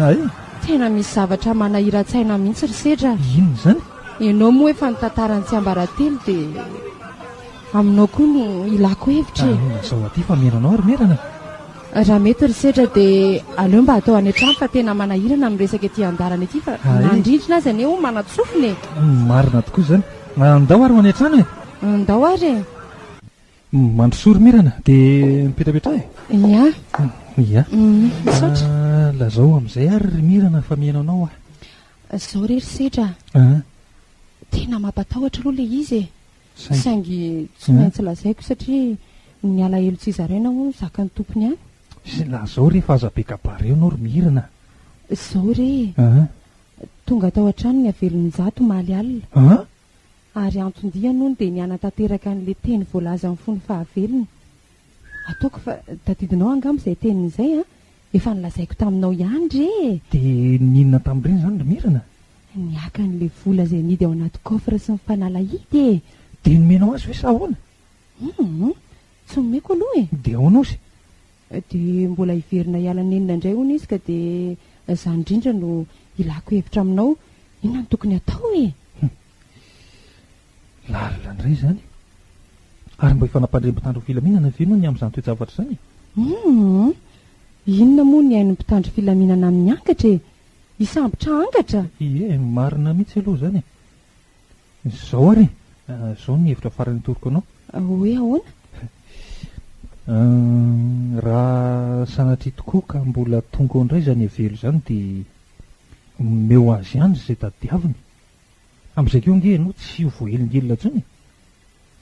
ay tena misy zavatra manahira-tsaina mihitsy ry sedra. inona zany ianao moa efa nitantarany tsy ambaratelo dia aminao koa no ilako hevitra e. zao aty fa miranao ary mirana raha mety ry sedra dia aleo mba atao any an-trano fa tena manahirana amin'ny resaka ety andarana ety fa nandrindrina azy ane ho manatsofiny e. marina tokoa zany andao ary ho any an-trano e andao ary e. mandrosory mirana dia mipetrapetra e ia ia misaotra lazao amin'izay ary ry mirana fa mihainanao zao rery sedra tena mampatahotra aloha le izy e saingy tsy maintsy lazaiko satria ny alahelo tsy izaraina ho zaka ny tompony any lazao rehefa aza be kabareo anao ry mirana zao re tonga tao an-trano ny avelon'ny jato maly alina ary antondia noho dia ny anatanteraka n'le teny voalaza amin'ny fony fahavelony ataoko fa tadidinao angamba izay tenin'izay efa nilazaiko taminao ihany re dia ninona tamin'ireny zany ry mirana niaka n'le vola izay nidy ao anaty kofra sy ny fanalahidy e. dia nomenao azy hoe sa ahoana tsy nomeko aloha e. dia ahoana ozy dia mbola hiverina hiala nenina indray hono izy ka dia za indrindra no ilako hevitra aminao inona no tokony atao e. lalina ndray zany ary mba efa nampandrem-pitandro filaminana ve no ny amin'izany toejavatra zany inona moa ny hain'ny mpitandro filaminana amin'ny ankatra e. isambotra ankatra ie marina mihitsy aloha zany zao ary zao ny hevitra farany toroko anao hoe ahoana raha sanatria tokoa ka mbola tonga ao indray zany avelo zany dia meo azy ihany zay tadiaviny amin'izay keo nge no tsy ho voahelingelina tsony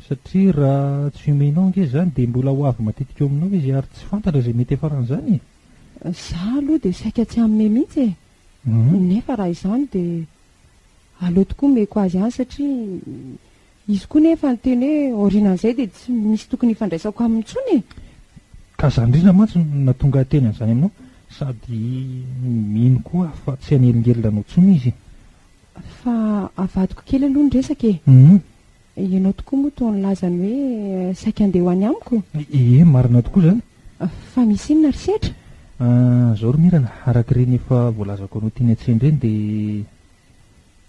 satria raha tsy omenao nge zany dia mbola ho avy matetika eo aminao izy ary tsy fantatra zay mety efaran'izany za aloha dia saika tsy amin'ny mihitsy e. nefa raha izany dia aleo tokoa meko azy ihany satria izy koa nefa ny teny hoe orinan'izay dia tsy misy tokony hifandraisako amin'ny tsony e. ka zany indrindra mantsy natonga teny an'izany aminao sady mino koa fa tsy hanelingelina anao tsony izy fa avadiko kely aloha ny resaka e. ianao tokoa moa toa nilazany hoe saika andeha ho any amiko ie marina tokoa zany fa misy inona ry setra zao ry mirana araka ireny efa voalazako anao tiany an-tseny ireny dia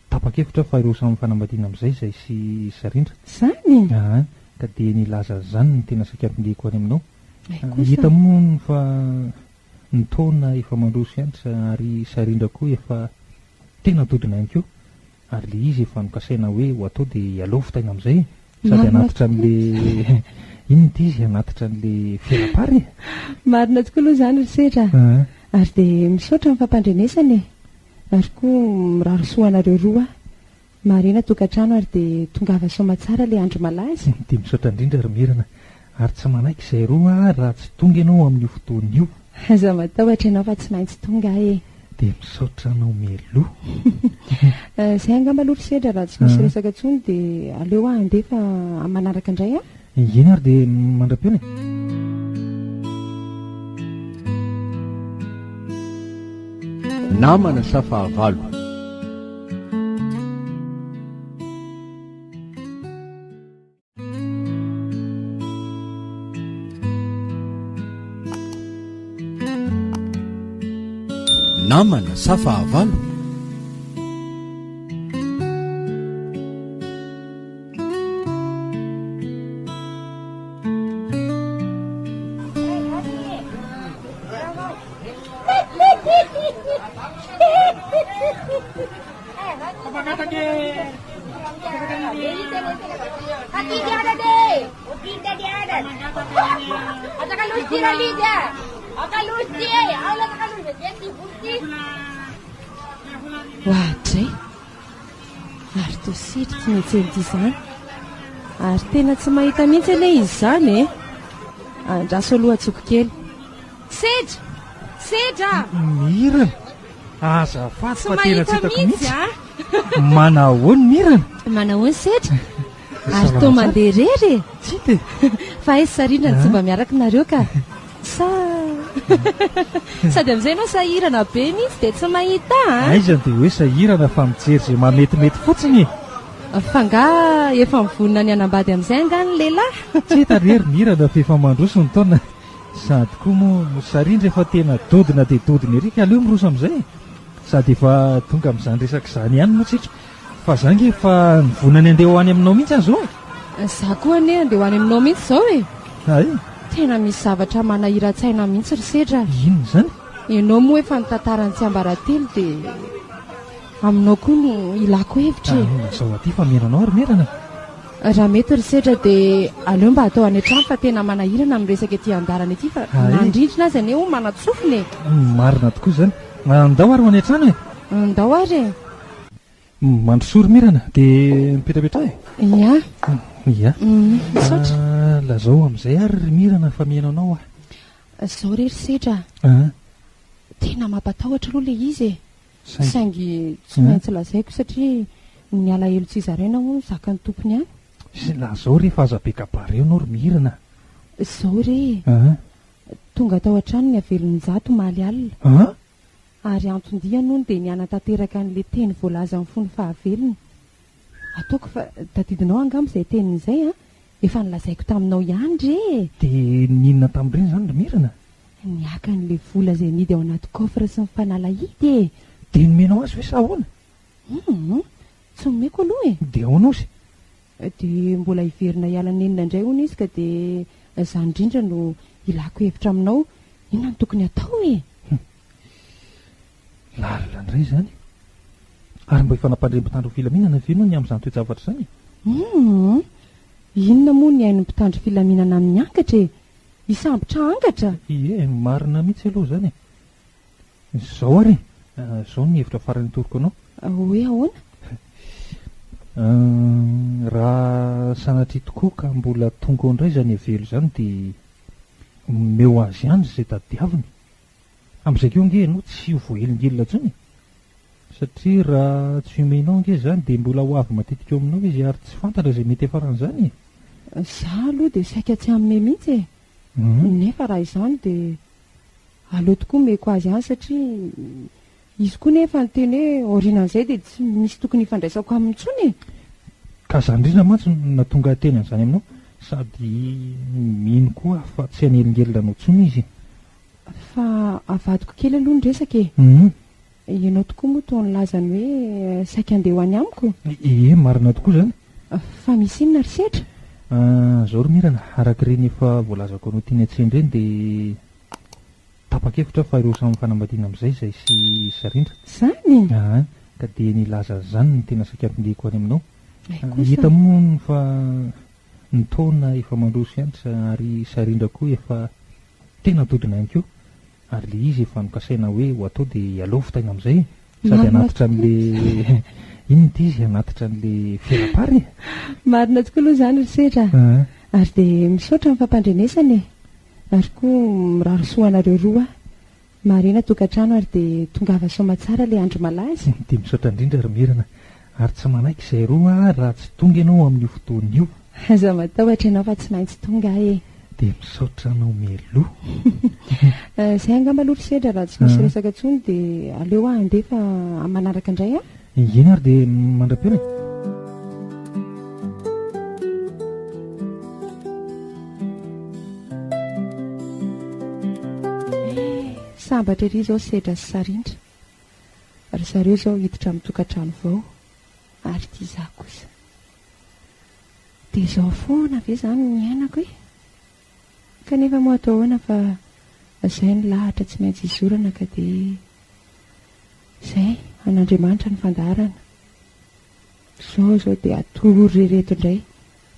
tapa-kevitra fa ireo samy fanambadiana amin'izay izay sy sarindra zany ka dia nilaza zany ny tena sakampindeko any aminao hita moa fa ny taona efa mandroso ihany ary sarindra koa efa tena dodina ihany keo ary le izy efa nokasaina hoe ho atao dia ialao fitaina amin'izay sady anatitra n'le inona ty izy anatitra n'le fiarapary marina tokoa aloha zany ry setra ary dia misaotra ny fampandrenesana e ary koa mirarosoanareo roa marina tokantrano ary dia tongava soma tsara le andro malaza dia misaotra indrindra ry mirana ary tsy manaiky izay roa raha tsy tonga ianao amin'io fotoan'io aza matahotra ianao fa tsy maintsy tonga e dia misaotra anao meloha izay angamba aloha ry sedra raha tsy misy resaka ntsony dia aleo andefa manaraka indray iny ary dia mandra-peona namana sa fahavalo namana safahavalo. hoadray ary tositry tsy metselyty izany ary tena tsy mahita mihitsy ane izy zany e andraso alohatsoko kely sedra sedra mirana azafaty fa tena tsy hitako mihitsy a manahoany mirana manahoany sedra ary to mandeha rery e tsy te fa aizy sarindra ny tsy mba miaraka nareo ka sa sady amin'izay anao sahirana be mihitsy de tsy mahita a aizany dia hoe sahirana fa mijery zay mametimety fotsiny fanga efa mivonina ny anambady amin'izay angany lehilahy tsy hitarery mirana fa efa mandroso ny taona sady koa moa sarindra efa tena dodina dia dodina erika aleo miroso amin'izay sady efa tonga amin'izany resaka izany ihany moa tsitra fa zange efa nivonany andeha ho any aminao mihitsy any zao za koa ane andeha ho any aminao mihitsy zao e ay tena misy zavatra manahira-tsaina mihitsy ry sedra inona zany ianao moa efa nitantarany tsy ambaratelo dia aminao koa no ilako hevitra e zao aty fa miranao ary mirana raha mety ry sedra dia aleo mba atao any an-trano fa tena manahirana amin'ny resaka ety andarana ety fa nandrindrina azy ane ho manatsofiny e marina tokoa zany andao ary ho any an-trano e ndao ary mandrosory mirana dia mipetrapetra e ia ia misaotra lazao amin'izay ary ry mirana fa mihainanao zao rery sedra tena mampatahotra aloha le izy e saingy tsy maintsy lazaiko satria ny alahelo tsy izaraina ho zaka ny tompony any lazao rehefa aza be kabareo anao ry mirana zao re tonga tao an-trano ny avelon'ny jato maly alina ary antondia nono dia ny anatanteraka n'le teny voalaza amin'ny fony fahavelony ataoko fa tadidinao angamba izay tenin'izay a efa nilazaiko taminao ihany re dia ninona tamin'ireny zany ry mirana niaka n'le vola izay nidy ao anaty kofra sy ny fanalahidy e dia nomenao azy hoe sa ahoana tsy nomeko aloha e dia ahoana ozy dia mbola hiverina hiala nenina indray hoana izy ka dia za indrindra no ilako hevitra aminao inona no tokony atao e lalina ndray zany ary mba efa nampandrem-pitandro filaminana ve no ny amin'izany toejavatra zany inona moa ny hain'ny mpitandro filaminana amin'ny ankatra e isambotra ankatra ie marina mihitsy aloha zany e zao ary zao ny hevitra farany toroko anao hoe ahoana raha sanatria tokoa ka mbola tonga ao indray zany avelo zany dia meo azy ihany zay tadiaviny amin'izay keo nge no tsy ho voelingilona tsony satria raha tsy omenao nge zany dia mbola ho avy matetika eo aminao izy ary tsy fantatra izay mety efaran'izany za aloha dia saika tsy amin'ny mihitsy e nefa raha izany dia aleo tokoa meko azy ihany satria izy koa nefa ny teny hoe orinan'izay dia tsy misy tokony hifandraisako amin'ny tsony e ka zany indrindra mantsy natonga teny an'izany aminao sady mino koa fa tsy hanelingelona anao tsony izy fa avadiko kely aloha ny resaka e ianao tokoa moa toa nilazany hoe saika andeha ho any amiko ie marina tokoa zany fa misy inona ry setra zao ry mirana araka ireny efa voalazako anao tiany an-tseny ireny dia tapa-kevitra fa ireo samy fanambadiana amin'izay izay sy sarindra zany ka dia nilaza zany ny tena sakampindehiko any aminao hita moa fa ny taona efa mandroso ihany ary sarindra koa efa tena dodina ihany keo ary le izy efa nokasaina hoe ho atao dia ialao fitaina amin'izay sady anatitra an'le inona ty izy anatitra an'le fiarapary marina tokoa aloha zany ry sedra ary dia misaotra ny fampandrenesana e ary koa mirarosoanareo roa marina tokantrano ary dia tongava soma tsara le andro malazy dia misaotra indrindra ry mirana ary tsy manaiky izay roa raha tsy tonga ianao amin'io fotoan'io aza matahotra ianao fa tsy maintsy tonga e dia misaotra anao meloha izay angamba aloha ry sedra raha tsy misy resaka tsony dia aleo andefa manaraka indray a iny ary dia mandra-piona sambatra ery izao sedra sy sarindra zareo zao hiditra mitokantrano vao ary tia za kosa dia zao foana ve zany ny ainako e kanefa moa atao hoana fa izay ny lahatra tsy maintsy izorana ka dia izay an'Andriamanitra ny fandarana zao dia atory reto indray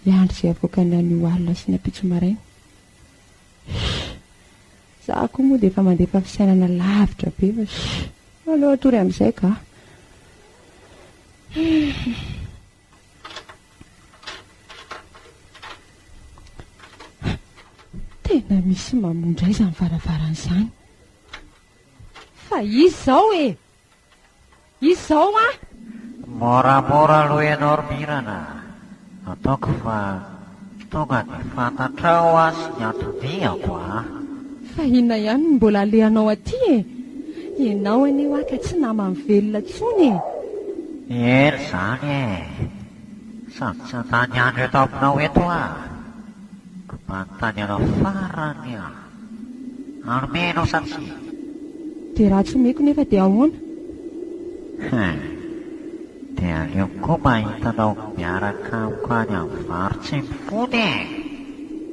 hiandry izay avoaka ny an'io alina sy ny ampitso maraina za koa moa dia efa mandefa fisainana lavitra be fa aleo atory amin'izay ka tena misy mamondra izany varavaran'izany fa izy zao e izy zao a moramora aloha ianao romirana ataoko fa tonga ny fantatrao a sy ny antodiako a fa inona ihany no mbola alehanao aty e ianao anio aka tsy namany velona tsony e eny zany e sady tsy antany andro eto aminao eto a ka mba nytany anao farany a anomenao satsia dia raha tsy omeko nefa dia ahoana dia aleoko koa mahitanao miaraka amiko any amin'ny vary tsy mifony e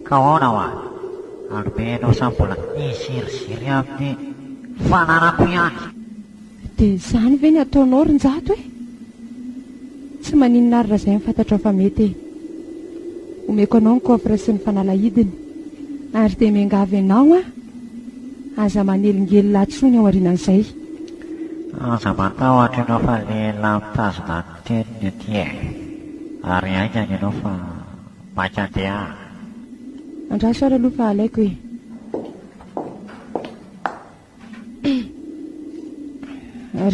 ka ahoana ho a anomenao sa mbola iziriziry amin'ny fananako ihany dia izany ve ny ataonao rinjato e tsy maninona ary raha izay mifantatrao fa mety e omeko anao ny kofra sy ny fanalahidiny ary dia miangavy ianao a aza manelingely latsony ao aorianan'izay aza matahotra ianao fa lehilahy mitazona ny teniny aty e ary aingany ianao fa maika andeha andraso ary aloha fa alaiko e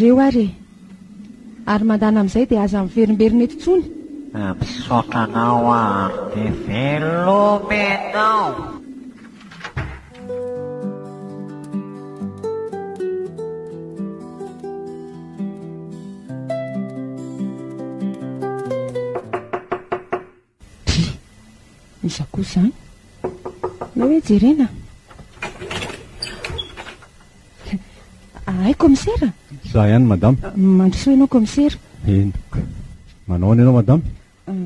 reo ary ary mandana amin'izay dia aza miverimberina eto tsony misaotranao ary dia velomenao iza koa izany na hoe jerena ay komisera za ihany madama mandroso ianao komisera enoka manao any ianao madama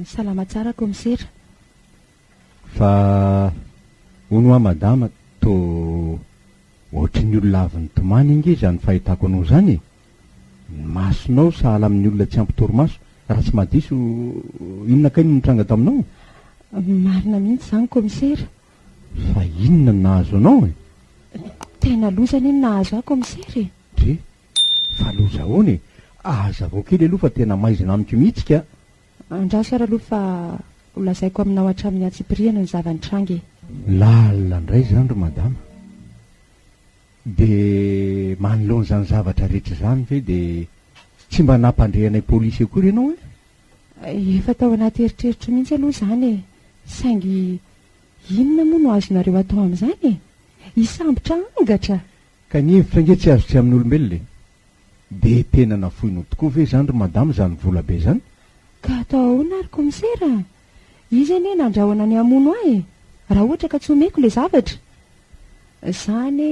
salama tsara komisera fa hono a madama to ohatry ny olona avy ny tomany inge zany fahitako anao zany ny masonao sahala amin'ny olona tsy ampitoromaso raha tsy mahadiso inona kainy nitranga taminao marina mihitsy zany komisera fa inona ny nahazo anao e tena lozany iny nahazo aho komisera e dre fa loza ahoana e aza vao kely aloha fa tena maizina amiko mihitsika andraso ary aloha fa holazaiko aminao hatramin'ny atsipiriana ny zavanytrangy lalina indray zany ro madama dia manoloan'izany zavatra rehetra zany ve dia tsy mba nampandrehanay polisy akory ianao e efa tao anaty eritreritro mihitsy aloha zany e saingy inona moa no azonareo atao amin'izany e hisambotra angatra ka ny hevitra nge tsy azotry amin'ny olombelona e dia tena nafoinao tokoa ve zany ro madama zany vola be zany ka atao ahoana ary komisera izy anie nandrahoana ny amono ahy e raha ohatra ka tsy omeko le zavatra zany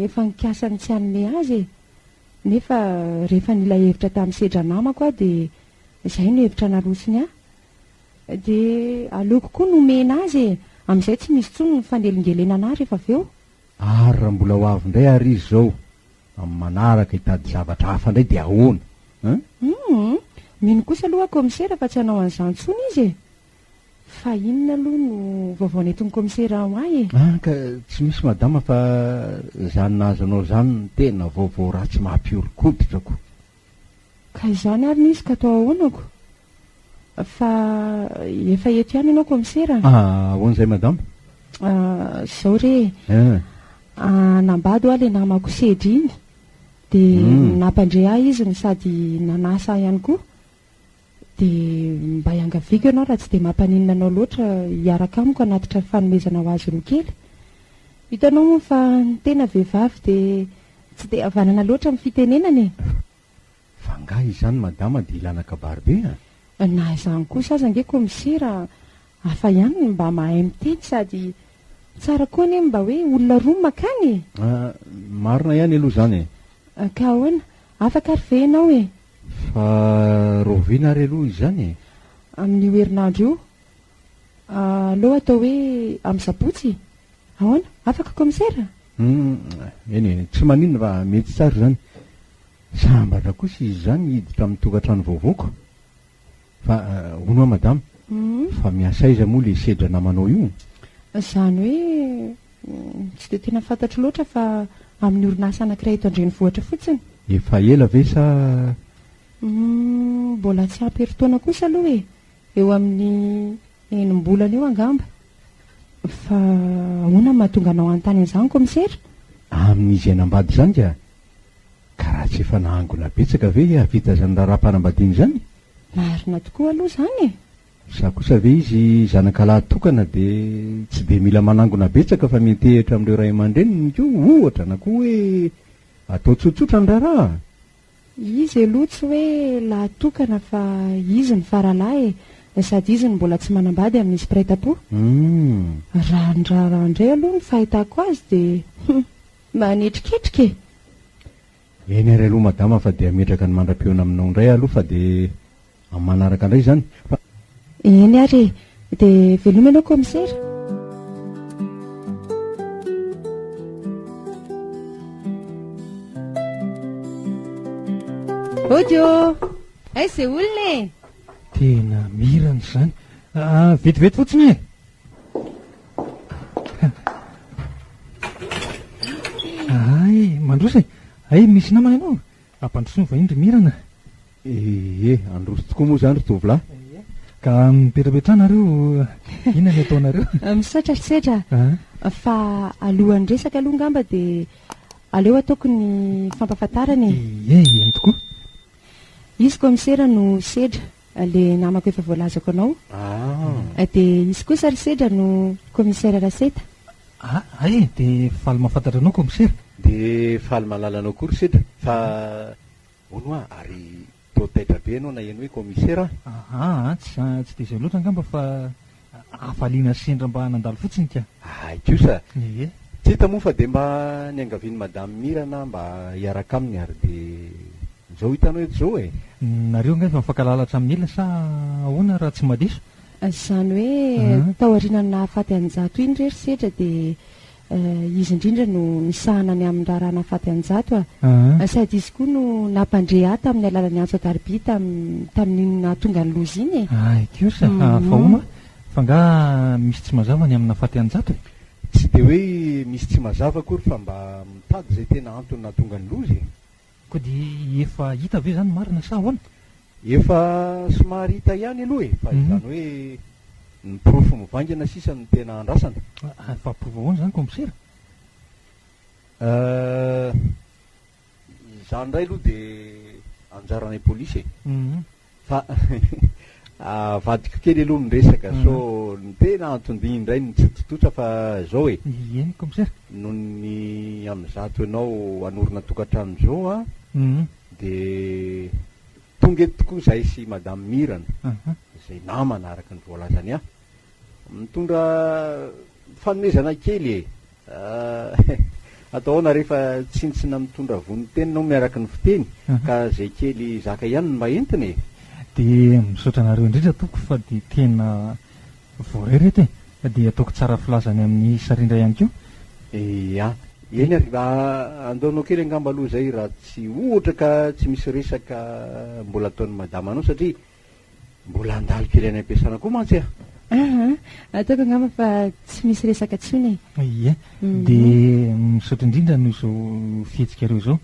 efa nikasany tsy hanome azy e nefa rehefa nilay hevitra tamin'ny sedra namako a dia izay no hevitra narosiny ahy dia aleoko koa nomena azy e amin'izay tsy misy tsony ny fanelingelena ana rehefa avy eo ary raha mbola ho avy indray ary izy zao amin'ny manaraka hitady zavatra hafa indray dia ahoana mino kosa aloha komisera fa tsy hanao an'izany tsony izy e fa inona aloha no vaovao netiny komisera ao ahy e ka tsy misy madama fa zany nahazo anao zany ny tena vaovao ratsy mampiorokoditrako ka izany ary nisy ka atao ahoanako fa efa eto ihany ianao komisera ahoana izay madama zao re nambady ho a le namako sedry iny dia nampandre ahy izy ny sady nanasa ihany koa dia mba hiangaviko ianao raha tsy dia mampaninona anao loatra hiaraka amiko anatitra fanomezana ho azy roa kely hitanao moa fa ny tena vehivavy dia tsy dia havanana loatra amin'ny fitenenana e fa ngah izany madama dia ilana kabary be na izany kosa aza nge komisera hafa ihany mba mahay miteny sady tsara koa anie mba hoe olona roa makany marina ihany aloha zany e ka ahoana afaka ary ve ianao e fa rovina ry aloha izany e. Amin'io herinandro io aloha atao hoe amin'ny sabotsy ahoana afaka komisera eny tsy maninona fa mety tsara zany sambatra kosa izy zany hiditra amin'ny tokantrano vaovaoko fa ono a madama fa miasaiza moa le sedra namanao io zany hoe tsy de tena fantatro loatra fa amin'ny orinasa anankiray eto andrenivohitra fotsiny efa ela ve sa mbola tsy ampy-eritaona kosa aloha e eo amin'ny enim-bolana eo angamba fa ahoana mahatonga anao an-tany an'izany komisera amin'izy ainambady zany ka raha tsy efa nahangona betsaka ve avita zany raha-raha-panambadiany zany marina tokoa aloha zany e sa kosa ve izy zanakalahy-tokana de tsy de mila manangona betsaka fa metehitra amin'ireo ray aman-dreniny ko ohatra na koa hoe atao tsotsotra ny raharaha izy aloha tsy hoe lahatokana fa izy ny faralahy e sady izy ny mbola tsy manambady amin'izy mpiray-tam-po raha ndrarandray aloha ny fahitako azy de manetriketrika e eny ary aloha madama fa de ametraka ny mandram-peona aminao indray aloha fa de amin'ny manaraka indray zany fa eny ary de veloma ianao komisera odio ay zay olona e tena mirana zany vetivety fotsiny e ay mandrosa ay misy namana ianao ampandrosony va indry mirana androso tokoa moa zany ry tovolahy ka mipetrapetrahnareo inona ny ataonareo misatrasedra fa alohan'ny resaka aloha ngamba de aleo ataoko ny fampafantarany eny tokoa izy komisera no sedra le namako efa voalazako anao de izy kosa ry sedra no komisera raseta ay de faly mahafantatra anao komisera de faly malalanao koa ry sedra fa ono a ary taitaitra be anao na eny hoe komisera tsy de zay loatra angamba fa afaliana sendra mba nandalo fotsiny ka kosa tsy hita moa fa de mba ny angaviany madamy mirana mba hiaraka aminy ary de zao hitanao eto zao e nareo nga efa mifankalalatra amin'ny elona sa ahoana raha tsy madiso zany hoe taorianany nahafaty an'jato iny rery sedra de izy indrindra no misahana ny amin'ny raha nahafaty an'jato sady izy koa no nampandre ahy tamin'ny alalan'ny antso adarbi tamin'iny nahatonga ny lozy iny e ay kosa fa ona fa nga misy tsy mazava ny amin'ny nahafaty an'jato e tsy de hoe misy tsy mazava kory fa mba mitady zay tena antony nahatonga ny lozy koa di efa hita ve zany marina sa ahoana efa somary hita ihany aloha e fa izany hoe ny profo mivangana sisa ny tena andrasana fa provo ahoana zany komisera izany ndray aloha de anjaranay polisy e fa vadiko kely aloha nyresaka so ny tena antondiny indray ny tsitototra fa zao e eny komisera noho ny am'zato ianao anorina tokantrano zao a de tonga eto tokoa zahay sy madame mirana zay namana araka ny voalazany ahy mitondra fanomezana kely e atao ahoana rehefa tsintsina mitondra vonitenanao miaraka ny fiteny ka zay kely zaka ihany ny maentiny e de misaotra anareo indrindra toko fa de tena voarereto e de ataoko tsara filazany amin'ny sarindra ihany keo eny ary andaonao kely angamba aloha zay raha tsy ohatra ka tsy misy resaka mbola ataon'ny madama anao satria mbola andalo kely any ampiasana koa mantsy ataoko angamba fa tsy misy resaka tsony e de misaotra indrindra no zao fihetsikareo zao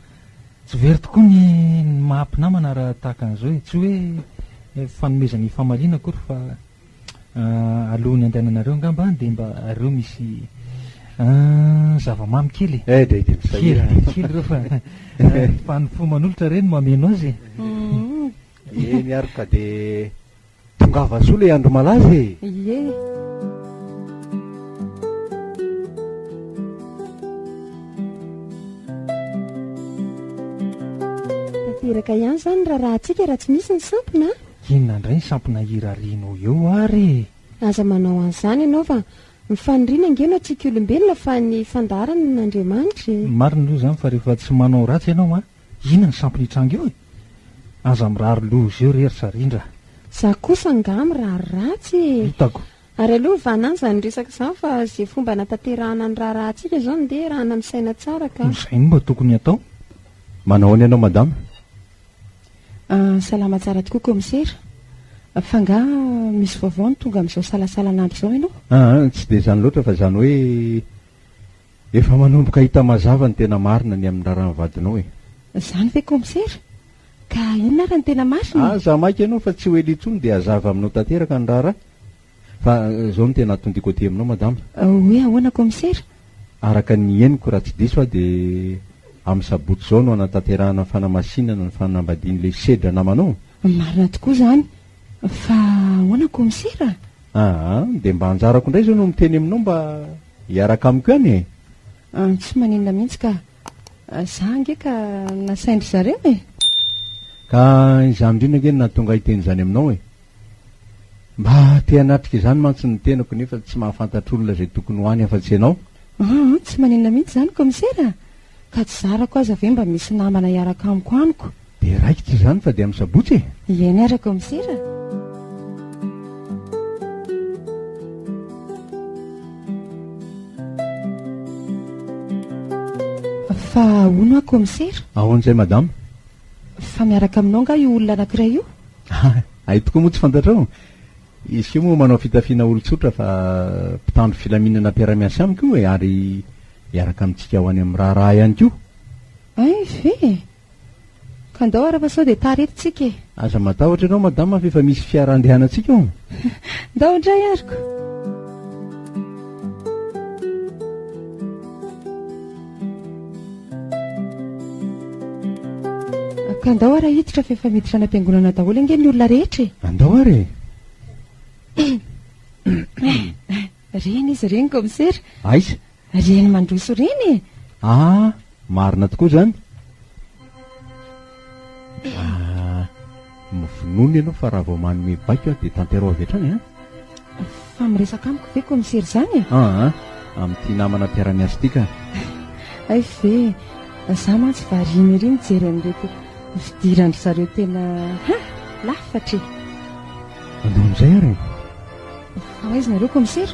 tsy very tokoa ny mahampinamana raha tahaka an'izao e tsy hoe fanomezany famaliana kory fa alohan'ny andehananareo angamba de mba reo misy zavamamy kely kely reo fa ny fo manolotra reny mameno azy eny ary ka de tongava soa le andro malaza e tateraka ihany zany raha atsika raha tsy misy ny sampona inona indray ny sampona irarinao eo ary aza manao an'izany ianao fa mifanirina angeno atsika olombelona fa ny fandarana n'andriamanitra marina aloha zany fa rehefa tsy manao ratsy ianao a inona ny sampona hitrango eo e aza mirary loza io rehetra rindra. za kosa nga mirary ratsy e. Hitako. Ary aloha vanany zany resaka izany fa zay fomba natanterahana ny raharantsika zao dia raha namisaina tsara ka. Izay no mba tokony atao. Manao any ianao madama? Salama tsara tokoa komisera. Fa nga misy vaovao ny tonga amin'izao salasalana andro izao ianao? Tsy dia izany loatra fa izany hoe efa manomboka hita mazava ny tena marina ny amin'ny raha vadinao e. Izany ve komisera? Ka inona raha ny tena marina? Za maika ianao fa tsy hoe litsony dia hazava aminao tanteraka ny raharaha. Fa izao no tena atondiko aty aminao madama. Hoe ahoana komisera? Araka ny henoko raha tsy diso dia amin'ny sabotsy izao no anatanterahana fanamasinana ny fanambadian'ilay sedra namanao. Marina tokoa izany. Fa ahoana komisera? Dia mba anjarako indray izao no miteny aminao mba hiaraka amiko ihany e. Tsy maninona mihitsy ka za nge ka nasaindry zareo e. Ka izaho indrindra nge nahatonga hiteny izany aminao e. Mba te hanatrika izany mantsy ny tenako nefa tsy mahafantatr'olona izay tokony ho any afa-tsy ianao. Tsy maninona mihitsy izany komisera. Ka tsy zarako aza ve mba misy namana hiaraka amiko aniko? Dia raikitra izany fa dia amin'ny sabotsy e. Ieny ara komisera. Fa hono aho komisera? Ahoan'izay madama? Fa miaraka aminao nga io olona anankiray io? Ay tokoa moa tsy fantatrao. Izy io moa manao fitafiana olon-tsotra fa mpitandro filaminana mpiara-miasa amiko io e, ary hiaraka amintsika ho any amin'ny raharaha ihany koa. Ay ve? Ka andao arafa sao dia taretintsika e. Aza matahotra ianao madama fa efa misy fiara andehanantsika ao. Ndao indray ariko. Ka andao ara hiditra fa efa miditra any am-piangonana daholo ange ny olona rehetra e. Andao ary. Reny izy reny komisera. Aiza? Reny mandroso reny e. Marina tokoa izany. Mivonono ianao fa raha vao manome baiko aho dia tanterao avy hatrany. Fa miresaka amiko ve komisera izany e? Amin'ity namana mpiara-miasa ity ka. Ay ve, za mantsy variny ery mijery an'ireto fidirandry zareo tena lafatra e. Andao amin'izay ary. Fa aiza nareo komisera?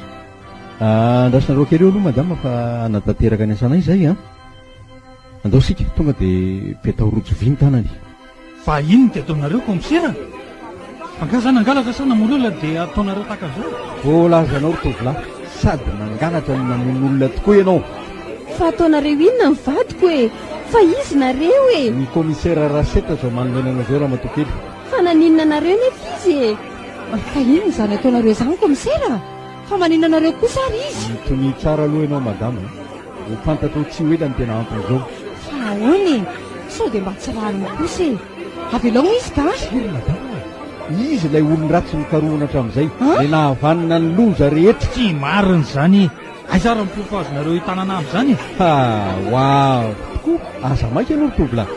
Andrasinareo kely eo aloha madama fa anatanteraka ny asanay izay andao sika tonga dia petao rojo vy ny tanany. Fa ino dia ataonareo komisera? Angaza nangalatra sa namono olona dia ataonareo tahaka izao? Voalazanao ry tovolahy, sady nangalatra ny namono olona tokoa ianao. Fa ataonareo inona ny vadiko e? Fa izy nareo e. Ny komisera raseta izao manomenana izao raha matokely. Fa naninona nareo nefa izy e? Ka ino izany ataonareo izany komisera? Fa maninona nareo kosa ary izy? Mitony tsara aloha ianao madama, ho fantatro tsy ho ela ny tena antony izao. Fa ahoana e? Sao dia mba tsy rariny kosa e. Avelao izy ka? Madama, izy ilay olony ratsy nikarohana hatramin'izay, ilay nahavanina ny loza rehetra. Tsy marina izany. Aiza raha mifofazonareo hitanana amin'izany e? Tokoa aza maika ianao ry tovolahy.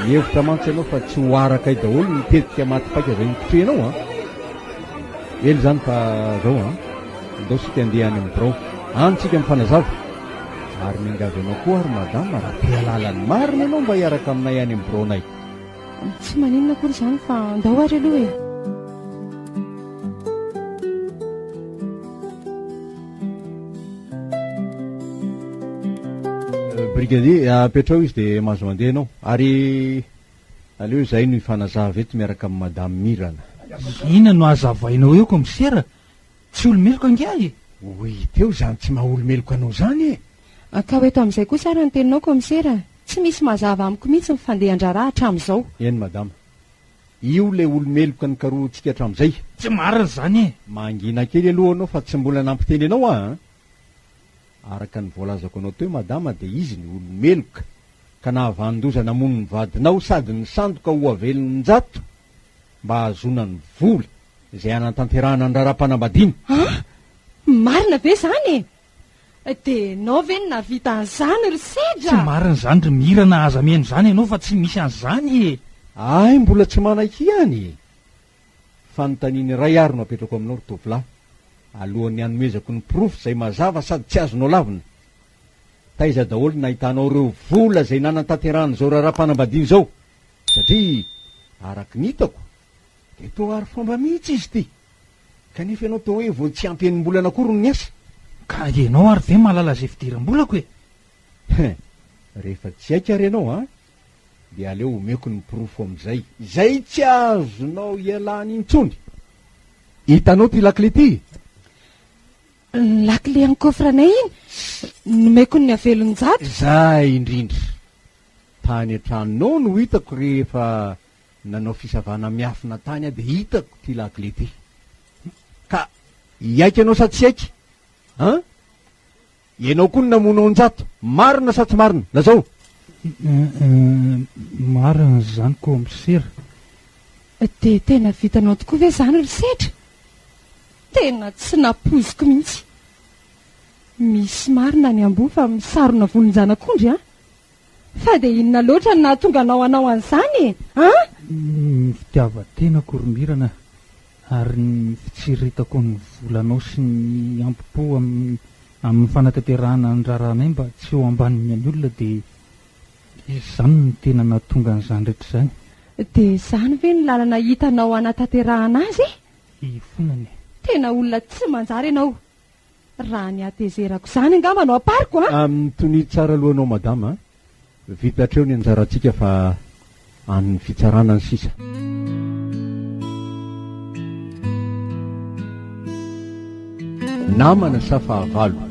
Hevitra mantsy ianao fa tsy ho araka daholo mitetika maty-paika izay nipotrehanao ely izany fa zao andao sika andeha any amin'ny birao antsika mifanazava ary mingavy ianao koa ary madama raha te halalany marina ianao mba hiaraka aminay any amin'ny biraonay. Tsy maninona kory izany fa andao ary aloha e. Brigadier, apetrao izy dia mahazo mandeha ianao ary aleo izay no hifanazava eto miaraka amin'ny madame Mirana. Ina no hazavainao eo komisera? Tsy olomeloka angiahy? Oy teo izany tsy maha-olomeloka anao izany e. Ka ho eto amin'izay kosa ary ny teninao komisera. Tsy misy mazava amiko mihitsy ny fandehan-draharaha hatramin'izao. Eny madama, io ilay olomeloka ny karohantsika hatramin'izay. Tsy marina izany e. Mangina kely aloha anao fa tsy mbola nampiteny ianao araka ny voalazako anao teo madama dia izy ny olomeloka ka nahavandoza namono ny vadinao sady ny sandoka ho avelony njato mba hahazoana ny vola izay anatanterahana ny raharam-panambadiana. Marina ve izany e? Dia nao ve no navita an'izany ry sedra? Tsy marina izany ry Mirana aza miheno izany ianao fa tsy misy an'izany e. Ay mbola tsy manaiky ihany. Fanontaniany ray ary no apetrako aminao ry tovolahy alohan'ny hanomezako ny profy izay mazava sady tsy azonao lavina. Taiza daholo nahitanao ireo vola izay nanantanterahana izao raharam-panambadiana izao satria araky ny hitako de to ary fomba mihitsy izy ty kanefa ianao to hoe vo tsy ampy enimbolana akory ny asa ka ianao ary ve mahalala zay fidiram-bolako e rehefa tsy aika ary ianao a de aleo omeko ny pirofo am'izay zay tsy azonao ialany intsony hitanao ty lakle ty lakle any kofranay iny nomeko ny avelon-jato zay indrindra tany an-tranonao no hitako rehefa nanao fisavana miafina tany a de hitako ty lakle ty ka iaika anao sa tsy aika an ianao koa ny namonao anjato marina sa tsy marina lazao marina zany ko misera de tena vitanao tokoa ve zany ry setra tena tsy napoziko mihitsy misy marina ny ambo fa misarona volonjanak'ondry a fa de inona loatra ny nahatonga anao an'izany e ny fitiavan-tenako romirana ary ny fitsiritako ny volanao sy ny ampopo amin'ny fanatanterahana ny raranay mba tsy ho ambaniny any olona de izany ny tena nahatonga an'izany rehetra zany de zany ve ny lalana hitanao anatanterahana azy ifonany tena olona tsy manjary ianao raha ny atezerako zany angamba no apariko a amin'ny tony tsara alohanao madama vitatreo ny anjarantsika fa an'ny fitsarana ny sisa namana sa fahavalo